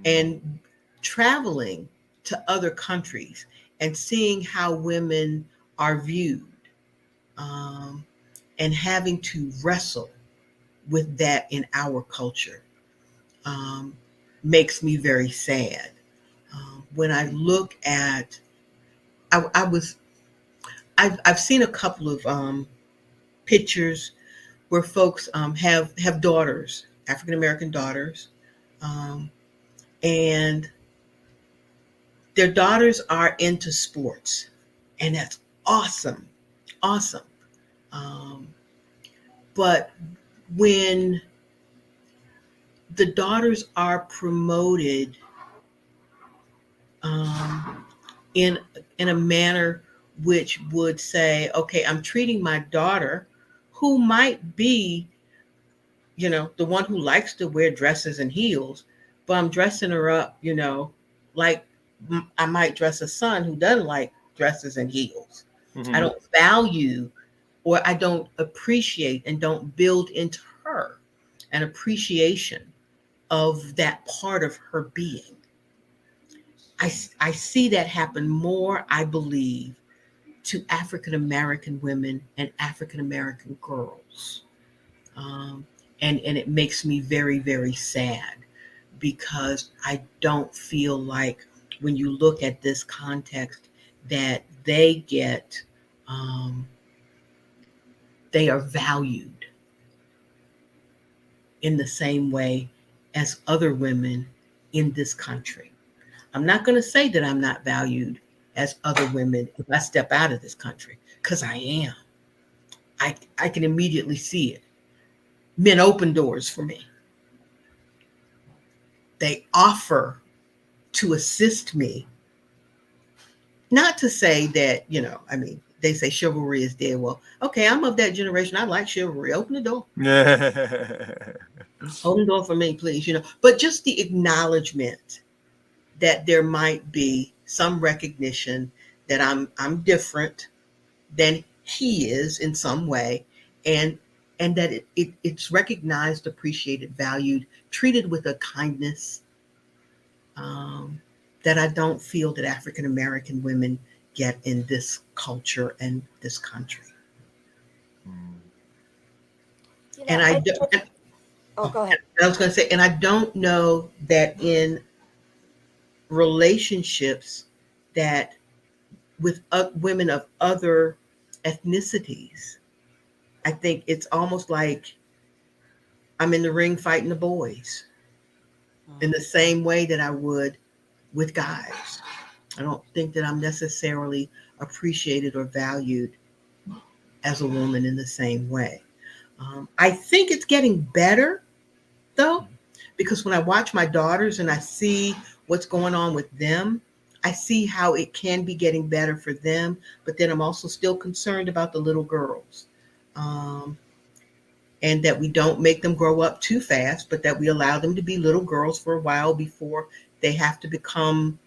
And traveling to other countries and seeing how women are viewed, and having to wrestle with that in our culture, makes me very sad. When I look at, I've seen a couple of pictures where folks have daughters, African American daughters, and their daughters are into sports, and that's awesome. But when the daughters are promoted in a manner which would say, okay, I'm treating my daughter, who might be, the one who likes to wear dresses and heels, but I'm dressing her up, like I might dress a son who doesn't like dresses and heels. I don't value, or I don't appreciate, and don't build into her an appreciation of that part of her being. I see that happen more, I believe, to African American women and African American girls. And it makes me very, very sad, because I don't feel like when you look at this context that they get, they are valued in the same way as other women in this country. I'm not going to say that I'm not valued as other women if I step out of this country, because I am. I can immediately see it. Men open doors for me. They offer to assist me. Not to say that, I mean, they say chivalry is dead. Well, okay, I'm of that generation. I like chivalry. Open the door. Open the door for me, please. But just the acknowledgement that there might be some recognition that I'm different than he is in some way, and that it's recognized, appreciated, valued, treated with a kindness, that I don't feel that African American women get in this culture and this country. And I don't. Oh, go ahead. I was going to say, and I don't know that in relationships that with women of other ethnicities, I think it's almost like I'm in the ring fighting the boys in the same way that I would with guys. I don't think that I'm necessarily appreciated or valued as a woman in the same way. I think it's getting better, though, because when I watch my daughters and I see what's going on with them, I see how it can be getting better for them. But then I'm also still concerned about the little girls. And that we don't make them grow up too fast, but that we allow them to be little girls for a while before they have to become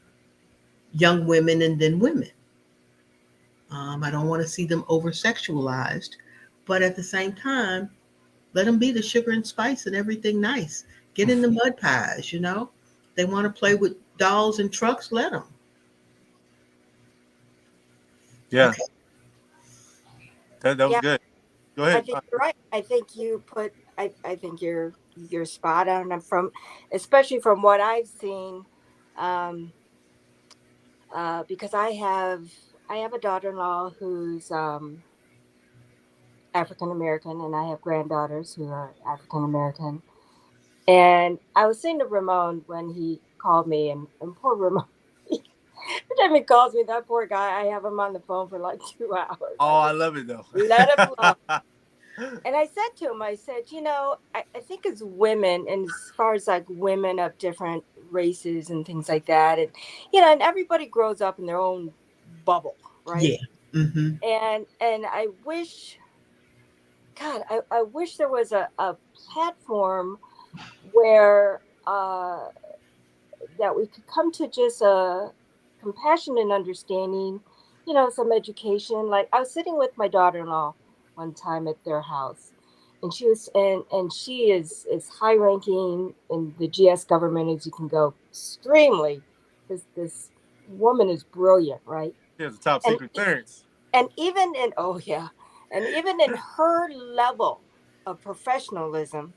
young women and then women. I don't want to see them over sexualized, but at the same time, let them be the sugar and spice and everything nice. Get in the mud pies, They want to play with dolls and trucks, let them. Yeah. Okay. That was good. Go ahead. I think you're right. I think you put. I think you're spot on. And especially from what I've seen, because I have a daughter-in-law who's African American, and I have granddaughters who are African American. And I was saying to Ramon when he called me, and poor Ramon, every time he calls me, that poor guy, I have him on the phone for like 2 hours. Oh, I love it though. Let him love. And I said to him, I said, I think as women, and as far as like women of different races and things like that, and and everybody grows up in their own bubble, right? Yeah. Mm-hmm. And I wish, God, I wish there was a platform where that we could come to just a compassion and understanding, some education. Like I was sitting with my daughter-in-law one time at their house, and she was and she is high ranking in the GS government as you can go. Extremely, this woman is brilliant, right? She has a top secret clearance. And even in her level of professionalism,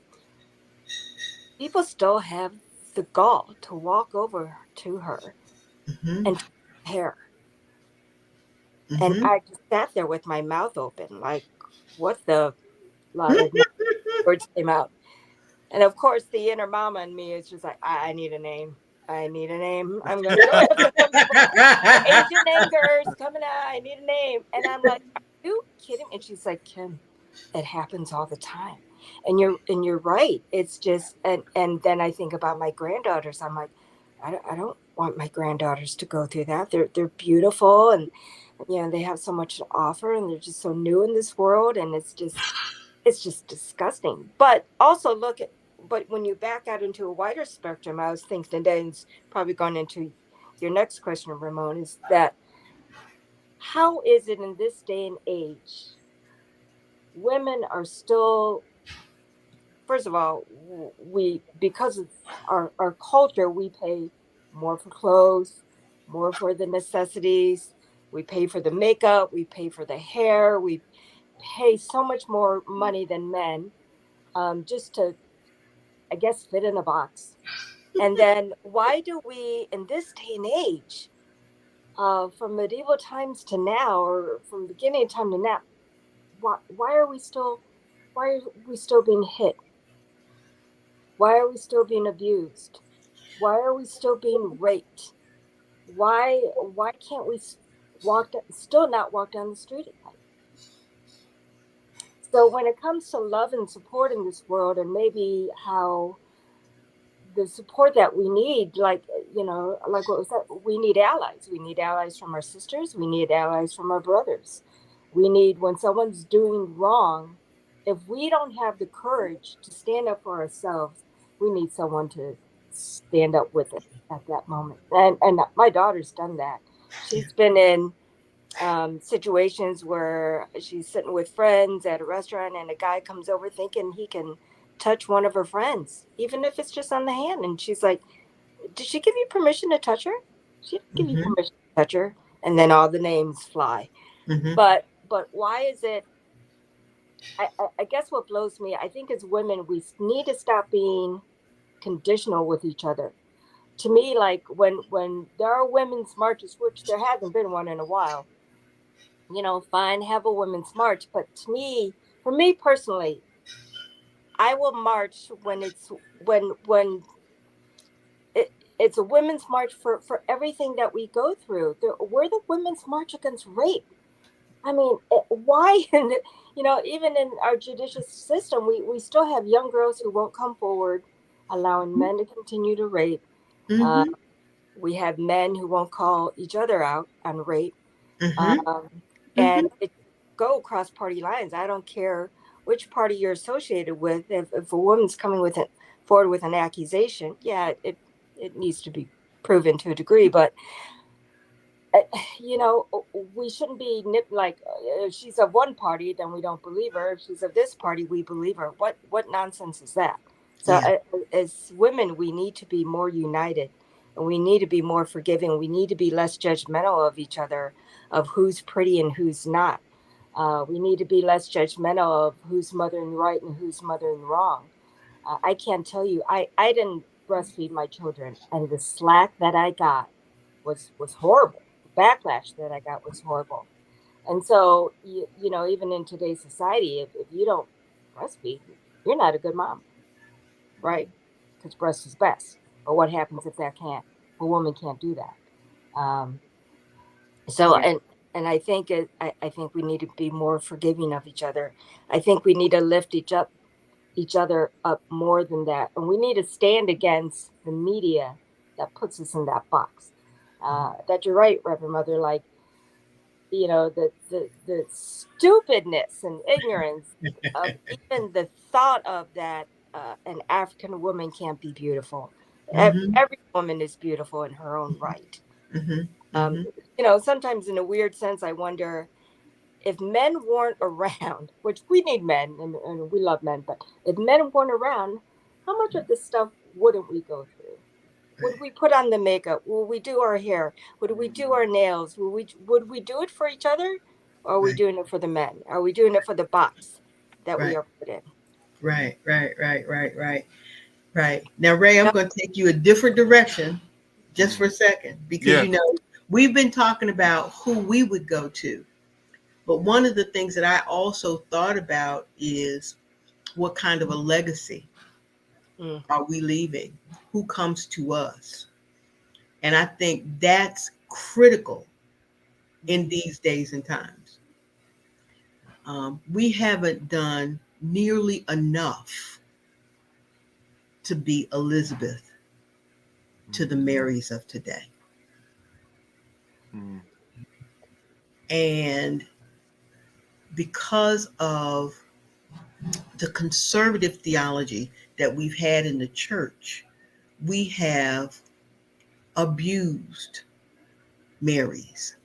people still have the gall to walk over to her and hair. And I just sat there with my mouth open, like, what the lot of words came out. And of course, the inner mama in me is just like, I need a name. I need a name. I'm going to go after Asian anchors coming out. I need a name. And I'm like, are you kidding? And she's like, Kim, it happens all the time. And you're right. It's just, and then I think about my granddaughters. I'm like, I don't want my granddaughters to go through that. They're beautiful, and they have so much to offer, and they're just so new in this world, and it's just disgusting. But also but when you back out into a wider spectrum, I was thinking, and it's probably gone into your next question, Ramon, is that how is it in this day and age, women are still, first of all, because of our culture, we pay more for clothes, more for the necessities. We pay for the makeup. We pay for the hair. We pay so much more money than men, just to, I guess, fit in a box. And then why do we, in this day and age, from medieval times to now, or from beginning of time to now, why are we still, why are we still being hit? Why are we still being abused? Why are we still being raped? Why can't we still not walk down the street at night? So when it comes to love and support in this world, and maybe how the support that we need, like, like what was that? We need allies. We need allies from our sisters. We need allies from our brothers. We need, when someone's doing wrong, if we don't have the courage to stand up for ourselves, we need someone to stand up with it at that moment. And my daughter's done that. She's been in situations where she's sitting with friends at a restaurant, and a guy comes over thinking he can touch one of her friends, even if it's just on the hand. And she's like, "Did she give you permission to touch her? She didn't give you Mm-hmm. permission to touch her." And then all the names fly. Mm-hmm. But why is it? I guess what blows me, I think as women, we need to stop being conditional with each other. To me, like when there are women's marches, which there hasn't been one in a while, fine, have a women's march. But to me, for me personally, I will march when it's a women's march for everything that we go through. We're the women's march against rape. I mean, why? Even in our judicial system, we still have young girls who won't come forward, allowing men to continue to rape. Uh, Mm-hmm. we have men who won't call each other out on rape. Mm-hmm. Um, Mm-hmm. and it go across party lines. I don't care which party you're associated with. If a woman's coming forward with an accusation, yeah, it needs to be proven to a degree. But uh, we shouldn't be like, if she's of one party, then we don't believe her. If she's of this party, we believe her. What nonsense is that? So Yeah. as women, we need to be more united, and we need to be more forgiving. We need to be less judgmental of each other, of who's pretty and who's not. We need to be less judgmental of who's mothering right and who's mothering wrong. I can't tell you, I didn't breastfeed my children, and the slack that I got was horrible. The backlash that I got was horrible. And so, even in today's society, if you don't breastfeed, you're not a good mom, right? Because breast is best. But what happens if a woman can't do that? So, Yeah. and I think I think we need to be more forgiving of each other. I think we need to lift each other up more than that, and we need to stand against the media that puts us in that box. That you're right, Reverend Mother. Like, the stupidness and ignorance of even the thought of that, an African woman can't be beautiful. Mm-hmm. Every woman is beautiful in her own right. Mm-hmm. Um, Mm-hmm. Sometimes in a weird sense, I wonder if men weren't around, which we need men and we love men, but if men weren't around, how much of this stuff wouldn't we go through? Would Right. we put on the makeup? Would we do our hair? Would we do our nails? Would we do it for each other? Or are we Right. doing it for the men? Are we doing it for the box that we Right. are put in? Right. Right. Right. Right. Right. Right. Now, Ray, I'm No. going to take you a different direction just for a second because Yeah. we've been talking about who we would go to. But one of the things that I also thought about is what kind of a legacy Mm. are we leaving? Who comes to us? And I think that's critical in these days and times. We haven't done nearly enough to be Elizabeth to the Marys of today. Mm. And because of the conservative theology that we've had in the church, we have abused Marys.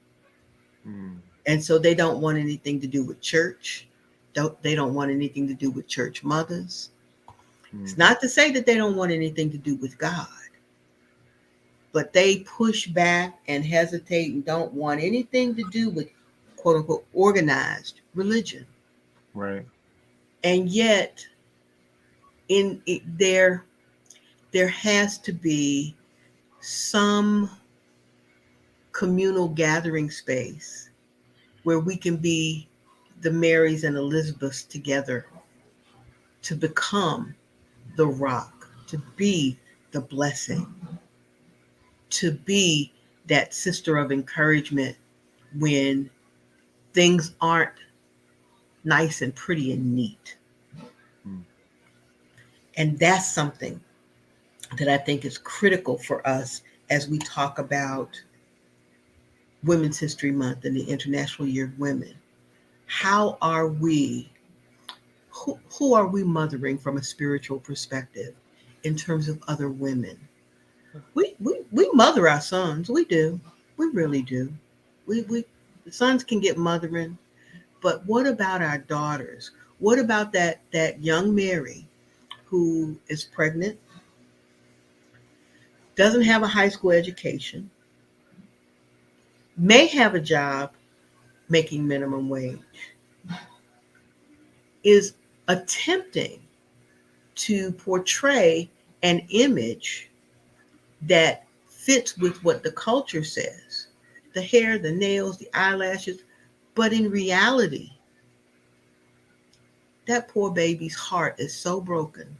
Mm. And so they don't want anything to do with church. They don't want anything to do with church mothers. It's not to say that they don't want anything to do with God, but they push back and hesitate and don't want anything to do with quote unquote organized religion. Right. And yet in there has to be some communal gathering space where we can be the Marys and Elizabeths together to become the rock, to be the blessing, to be that sister of encouragement when things aren't nice and pretty and neat. And that's something that I think is critical for us as we talk about Women's History Month and the International Year of Women. How are we, who are we mothering from a spiritual perspective in terms of other women? We mother our sons. We do. We really do. We the sons can get mothering, but what about our daughters? What about that young Mary who is pregnant, doesn't have a high school education, may have a job making minimum wage, is attempting to portray an image that fits with what the culture says, the hair, the nails, the eyelashes, but in reality, that poor baby's heart is so broken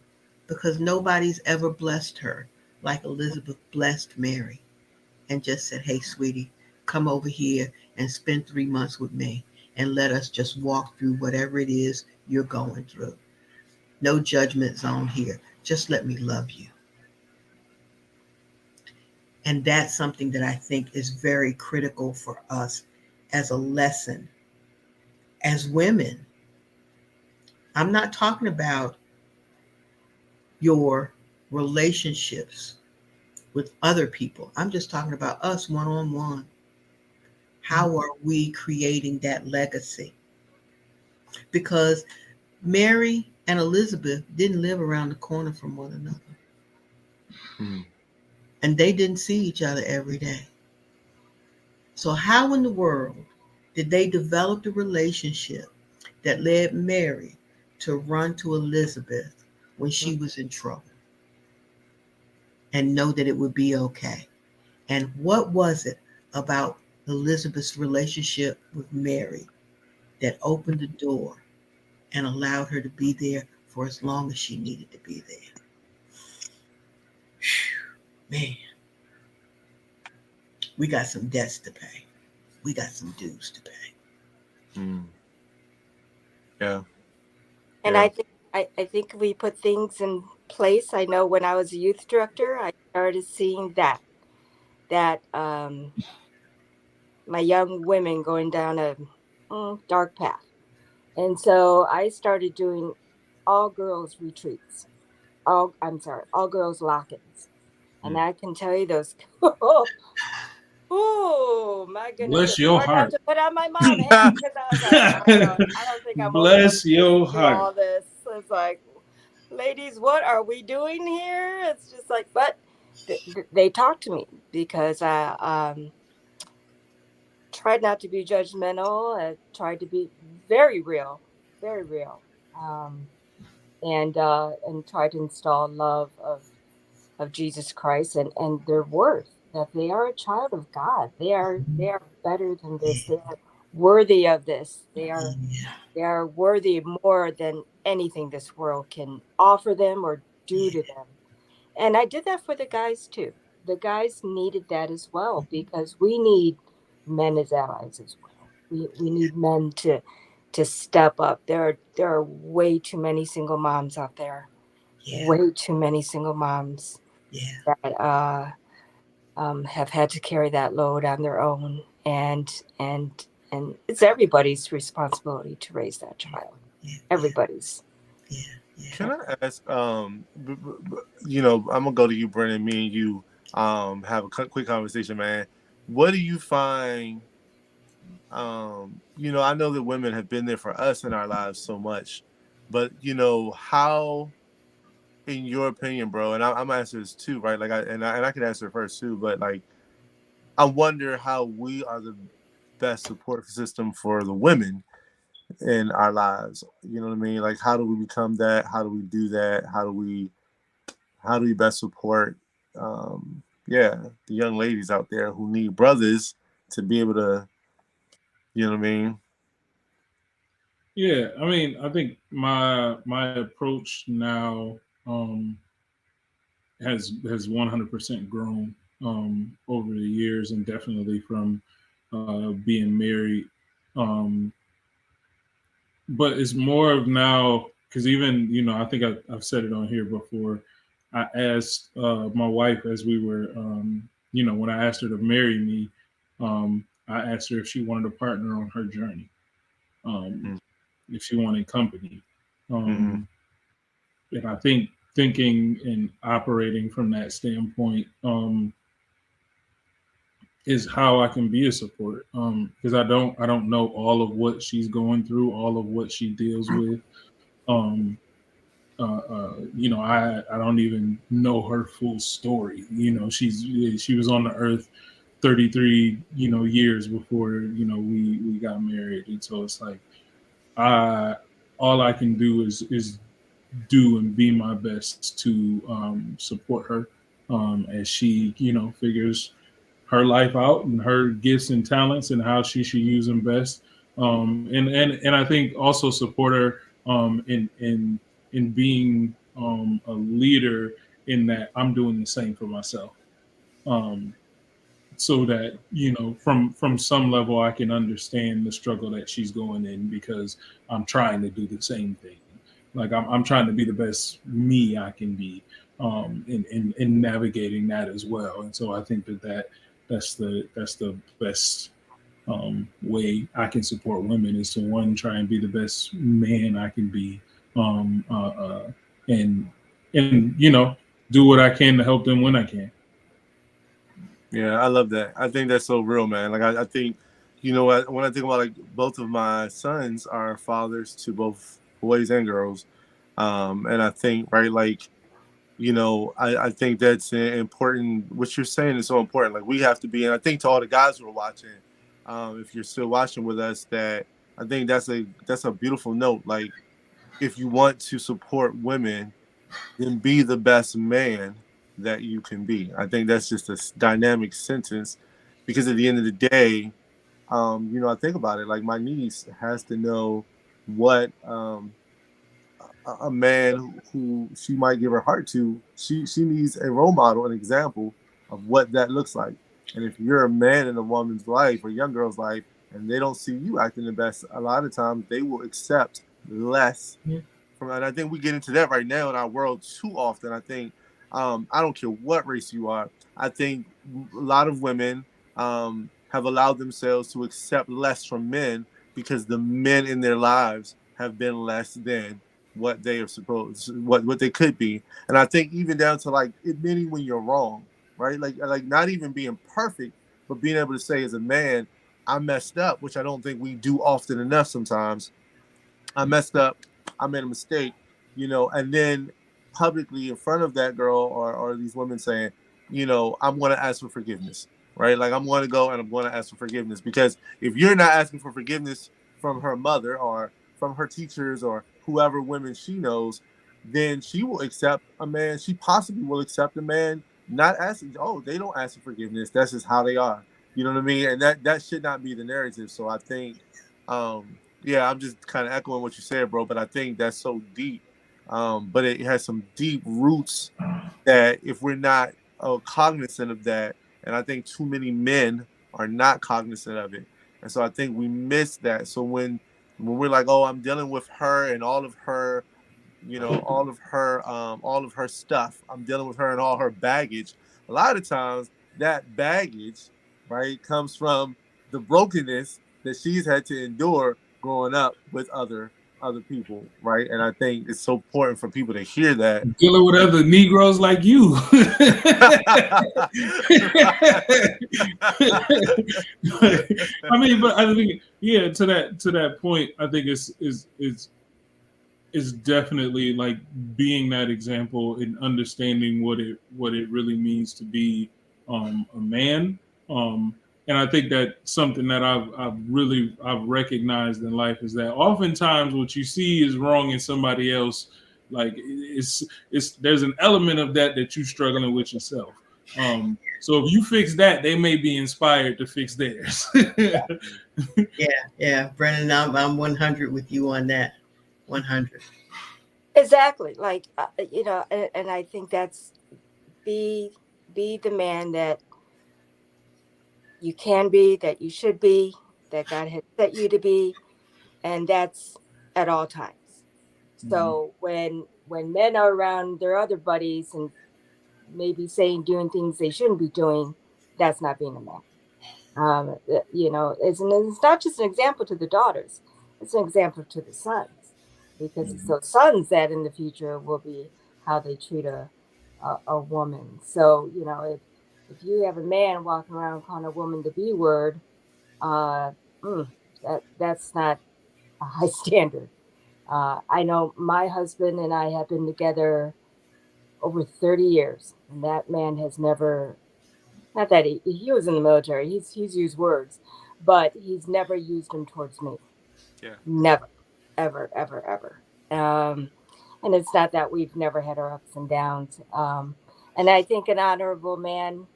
because nobody's ever blessed her like Elizabeth blessed Mary and just said, hey, sweetie, come over here and spend 3 months with me and let us just walk through whatever it is you're going through. No judgment zone here. Just let me love you. And that's something that I think is very critical for us as a lesson. As women, I'm not talking about your relationships with other people. I'm just talking about us one-on-one. How are we creating that legacy? Because Mary and Elizabeth didn't live around the corner from one another. And they didn't see each other every day. So how in the world did they develop the relationship that led Mary to run to Elizabeth when she was in trouble and know that it would be okay? And what was it about Elizabeth's relationship with Mary that opened the door and allowed her to be there for as long as she needed to be there? Whew, man, we got some debts to pay. We got some dues to pay. Yeah. And I think we put things in place. I know when I was a youth director, I started seeing that my young women going down a dark path. And so I started doing all girls retreats. All girls lock-ins. And I can tell you those oh my goodness, Bless it's your hard not heart. to put on my mom hat because I was like, I don't think I'm old enough Bless your to do heart. all this. It's like, ladies, what are we doing here? It's just like, but they talk to me because I tried not to be judgmental. I tried to be very real, very real, and try to install love of Jesus Christ and their worth, that they are a child of God. They are better than this. They are worthy of this. They are worthy more than anything this world can offer them or do to them. And I did that for the guys too. The guys needed that as well because we need men as allies as well. We need men to step up. There are way too many single moms out there. Yeah. Way too many single moms Yeah. that have had to carry that load on their own, and it's everybody's responsibility to raise that child. Yeah. Everybody's. Yeah. Yeah. Can I ask? I'm gonna go to you, Brennan. Me and you, have a quick conversation, man. What do you find? I know that women have been there for us in our lives so much, but how, in your opinion, bro, and I'm gonna answer this too, right? Like, I can answer it first too, but like, I wonder how we are the best support system for the women in our lives. You know what I mean? Like, how do we become that? How do we do that? how do we best support, yeah, the young ladies out there who need brothers to be able to, you know what I mean? Yeah, I mean, I think my approach now has 100% grown over the years, and definitely from being married. Um, but it's more of now because even I think I've said it on here before. I asked my wife as we were when I asked her to marry me, I asked her if she wanted a partner on her journey, um, if she wanted company. Mm-hmm. And I think thinking and operating from that standpoint is how I can be a support. Because I don't know all of what she's going through, all of what she deals with. Um, I don't even know her full story. She was on the earth 33 years before we got married, and so it's like I all I can do is do and be my best to support her as she figures her life out and her gifts and talents and how she should use them best. And I think also support her in being a leader in that I'm doing the same for myself. Um, so that from some level I can understand the struggle that she's going in because I'm trying to do the same thing. Like I'm trying to be the best me I can be in navigating that as well. And so I think that's the best way I can support women is to one try and be the best man I can be, um, uh, uh, and do what I can to help them when I can. Yeah, I love that. I think that's so real, man. Like I think, when I think about like both of my sons are fathers to both boys and girls, and I think right, like I think that's important. What you're saying is so important. Like we have to be, and I think to all the guys who are watching, if you're still watching with us, that I think that's a beautiful note. Like if you want to support women, then be the best man that you can be. I think that's just a dynamic sentence because at the end of the day, I think about it like my niece has to know what a man who she might give her heart to. She needs a role model, an example of what that looks like. And if you're a man in a woman's life or young girl's life, and they don't see you acting the best, a lot of times they will accept less and I think we get into that right now in our world too often. I think I don't care what race you are. I think a lot of women have allowed themselves to accept less from men because the men in their lives have been less than what they are supposed, what they could be. And I think even down to like admitting when you're wrong, right? Like not even being perfect, but being able to say as a man, I messed up, which I don't think we do often enough sometimes. I messed up. I made a mistake, and then publicly in front of that girl or these women saying, I'm going to ask for forgiveness, right? Like I'm going to go and I'm going to ask for forgiveness because if you're not asking for forgiveness from her mother or from her teachers or whoever women she knows, then she will accept a man. She possibly will accept a man not asking. Oh, they don't ask for forgiveness. That's just how they are. You know what I mean? And that should not be the narrative. So I think yeah, I'm just kind of echoing what you said, bro. But I think that's so deep. But it has some deep roots that if we're not cognizant of that, and I think too many men are not cognizant of it, and so I think we miss that. So when we're like, oh, I'm dealing with her and all of her, all of her stuff. I'm dealing with her and all her baggage. A lot of times that baggage, right, comes from the brokenness that she's had to endure growing up with other people, right? And I think it's so important for people to hear that. Dealing with other Negroes like you. I mean, but I think yeah, to that point, I think is definitely like being that example and understanding what it really means to be a man. And I think that something that I've recognized in life is that oftentimes what you see is wrong in somebody else Like it's there's an element of that you're struggling with yourself. So if you fix that, they may be inspired to fix theirs. Yeah, Brennan, I'm 100 with you on that. 100. Exactly. Like, and I think that's be the man that you can be, that you should be, that God has set you to be, and that's at all times. So when men are around their other buddies and maybe saying doing things they shouldn't be doing, that's not being a man. It's not just an example to the daughters; it's an example to the sons, because it's those sons that in the future will be how they treat a woman. So if you have a man walking around calling a woman the B word, uh, that's not a high standard. I know my husband and I have been together over 30 years, and that man has never, not that he was in the military, he's used words, but he's never used them towards me. Yeah. Never, ever, ever, ever. And it's not that we've never had our ups and downs. And I think an honorable man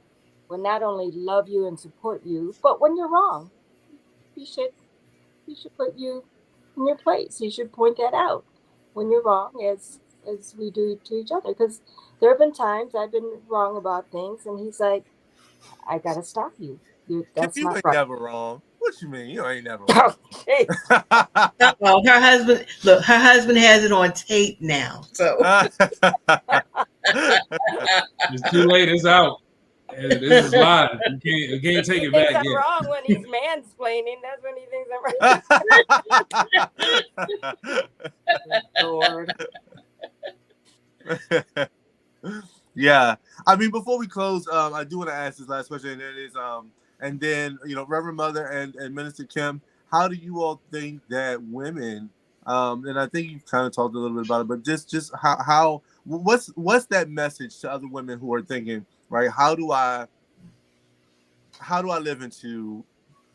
will not only love you and support you, but when you're wrong, he should put you in your place. He should point that out when you're wrong, as we do to each other. Because there have been times I've been wrong about things, and he's like, "I gotta stop you. That's You not ain't right." never wrong. What you mean? You ain't never Oh, wrong. jeez. Well, her husband has it on tape now. So It's too late. It's out. This is live. You can't take it back I'm yet. wrong when he's mansplaining. That's when he thinks I'm right. Lord. Yeah, I mean, before we close, I do want to ask this last question, and that is, and then Reverend Mother and Minister Kim, how do you all think that women, and I think you've kind of talked a little bit about it, but just how what's that message to other women who are thinking, right? How do I live into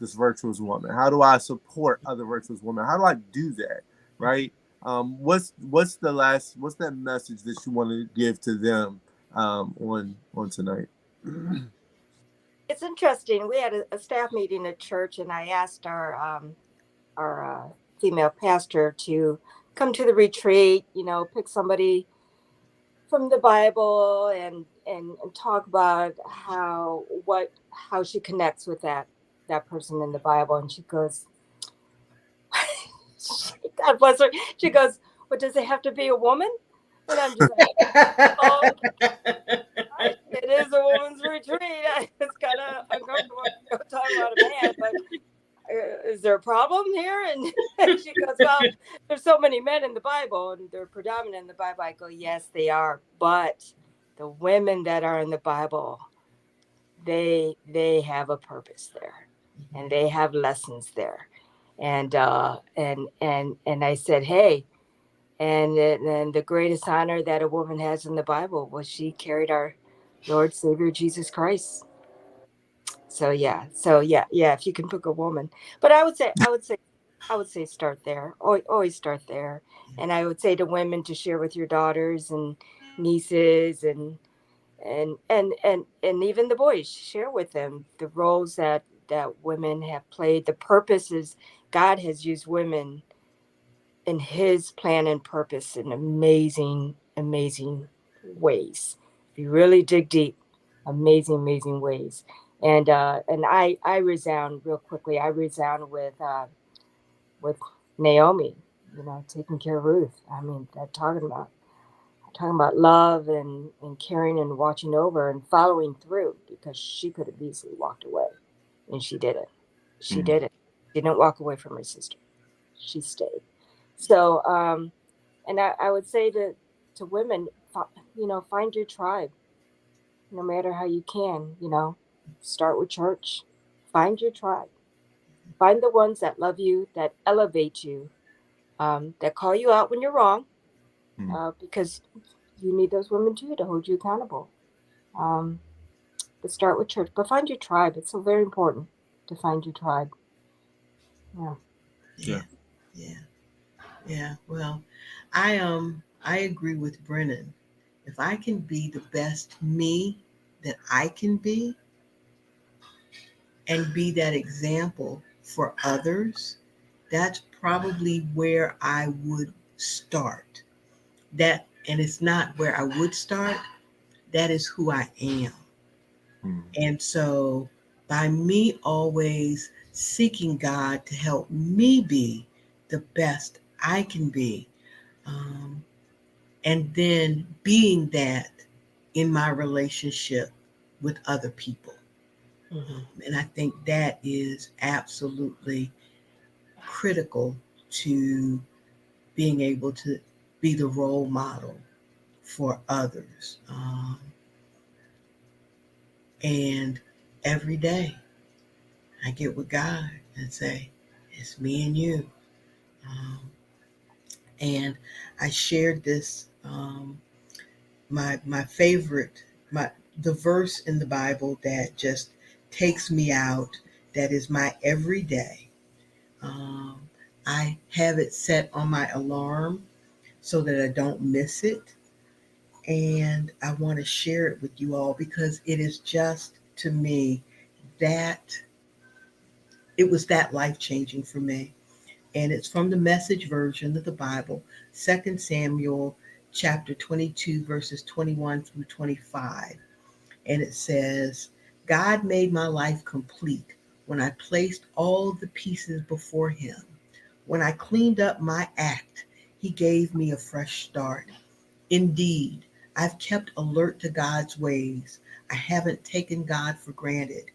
this virtuous woman? How do I support other virtuous women? How do I do that, right? What's that message that you want to give to them on tonight? It's interesting. We had a staff meeting at church, and I asked our female pastor to come to the retreat. Pick somebody from the Bible and talk about how she connects with that person in the Bible. And she goes, God bless her. She goes, "Well, does it have to be a woman?" And I'm just like, "Oh, it is a woman's retreat." It's kind of uncomfortable talking about a man, but is there a problem here? And she goes, "Well, there's so many men in the Bible, and they're predominant in the Bible." I go, "Yes, they are, but the women that are in the Bible, they have a purpose there, and they have lessons there." And I said, "Hey." And the greatest honor that a woman has in the Bible was she carried our Lord Savior Jesus Christ. So yeah. If you can pick a woman, but I would say start there. Always start there. And I would say to women to share with your daughters and nieces and even the boys, share with them the roles that women have played, the purposes God has used women in his plan and purpose in amazing, amazing ways. If you really dig deep, amazing ways. And I resound real quickly. I resound with Naomi, taking care of Ruth. I mean, that talking about love and caring and watching over and following through, because she could have easily walked away, and she didn't. She didn't. She didn't walk away from her sister. She stayed. So, and I would say to women, find your tribe, no matter how you can. Start with church. Find your tribe. Find the ones that love you, that elevate you, that call you out when you're wrong, because you need those women too to hold you accountable. Um, but start with church. But find your tribe. It's so very important to find your tribe. Yeah. Yeah. Well, I I agree with Brennan. If I can be the best me that I can be and be that example for others, that's probably where I would start. That, and it's not where I would start, that is who I am. And so by me always seeking God to help me be the best I can be, um, and then being that in my relationship with other people. And I think that is absolutely critical to being able to be the role model for others. And every day I get with God and say, it's me and you. Um, and I shared this, my favorite, the verse in the Bible that just takes me out, that is my everyday. Um, I have it set on my alarm so that I don't miss it. And I want to share it with you all because it is just, to me, that it was that life changing for me. And it's from the Message version of the Bible, 2 Samuel chapter 22, verses 21 through 25. And it says, God made my life complete when I placed all the pieces before him. When I cleaned up my act, he gave me a fresh start. Indeed, I've kept alert to God's ways. I haven't taken God for granted.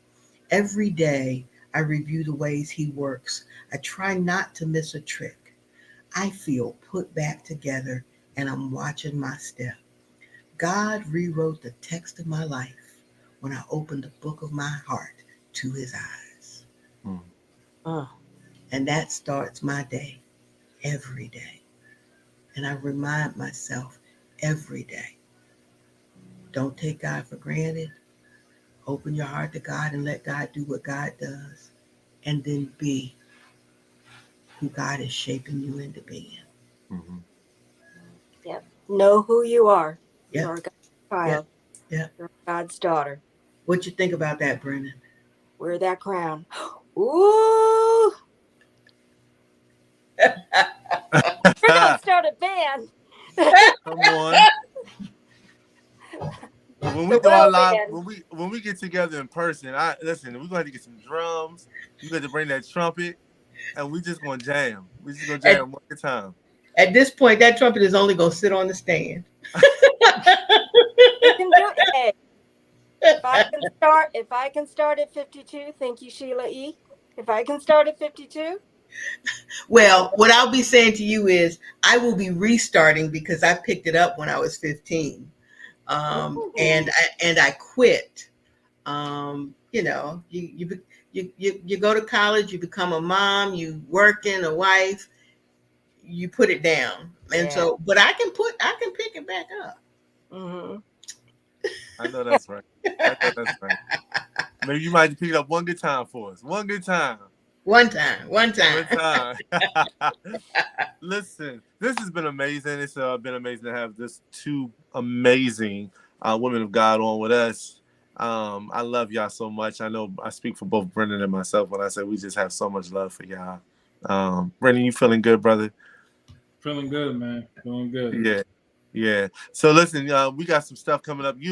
Every day, I review the ways he works. I try not to miss a trick. I feel put back together and I'm watching my step. God rewrote the text of my life when I opened the book of my heart to his eyes. And that starts my day every day. And I remind myself every day, don't take God for granted. Open your heart to God and let God do what God does. And then be who God is shaping you into being. Yep. Know who you are. Yep. You're God's child. Yep. You're God's daughter. What you think about that, Brennan? Wear that crown. Ooh. We're going to start a band. Come on. When we The do our well live, band. when we get together in person, I listen. We're going to get some drums. You got to bring that trumpet, and we just going to jam. We just going to jam one at a time. At this point, that trumpet is only going to sit on the stand. You can do it. Hey, if I can start at 52, thank you, Sheila E. If I can start at 52. Well, what I'll be saying to you is I will be restarting because I picked it up when I was 15. And I quit. You know, you go to college, you become a mom, you working, a wife, you put it down. And so, but I can pick it back up. I know that's right. I know that's right. Maybe you might pick it up one good time for us. One good time. One time. One time. Listen, this has been amazing. It's been amazing to have this two amazing women of God on with us. I love y'all so much. I know I speak for both Brendan and myself when I say we just have so much love for y'all. Brendan, you feeling good, brother? Feeling good, man. Feeling good. Yeah. Yeah. So listen, we got some stuff coming up. We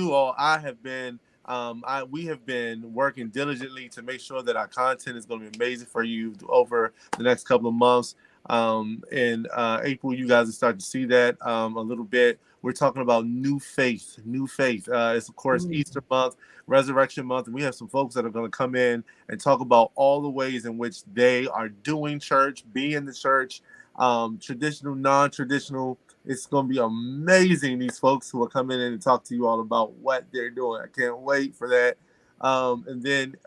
have been working diligently to make sure that our content is going to be amazing for you over the next couple of months. In April, you guys will start to see that a little bit. We're talking about new faith. It's of course Easter month, Resurrection month, and we have some folks that are going to come in and talk about all the ways in which they are doing church, being the church, traditional, non-traditional. It's going to be amazing, these folks who are coming in and talk to you all about what they're doing. I can't wait for that. And then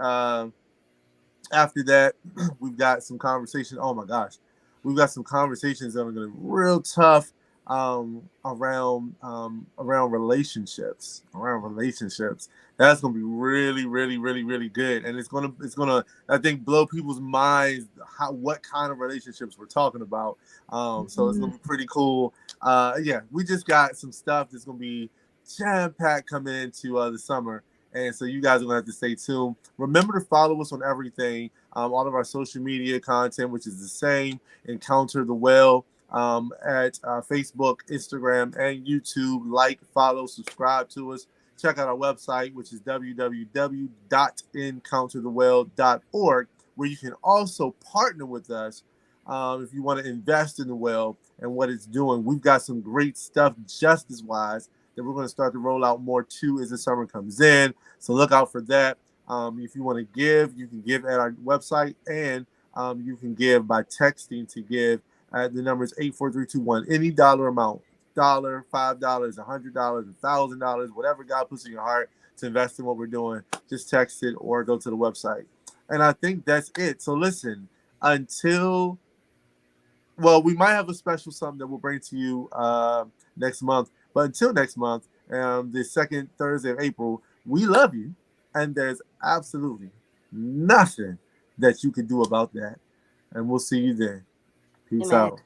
after that, we've got some conversations. Oh, my gosh. We've got some conversations that are going to be real tough around relationships. That's going to be really, really, really, really good. And it's going to, I think, blow people's minds what kind of relationships we're talking about. So it's going to be pretty cool. Yeah, we just got some stuff that's gonna be jam packed coming into the summer, and so you guys are gonna have to stay tuned. Remember to follow us on everything, all of our social media content, which is the same. Encounter the Well at Facebook, Instagram, and YouTube. Like, follow, subscribe to us. Check out our website, which is www.encounterthewell.org, where you can also partner with us if you want to invest in the well and what it's doing. We've got some great stuff justice wise that we're going to start to roll out more too as the summer comes in. So look out for that. If you want to give, you can give at our website, and you can give by texting to give. The number is 84321. Any dollar amount, $1, $5, $100, $1,000, whatever God puts in your heart to invest in what we're doing, just text it or go to the website. And I think that's it. So listen, until we might have a special something that we'll bring to you next month. But until next month, the second Thursday of April, we love you, and there's absolutely nothing that you can do about that. And we'll see you then. Peace Amen. out.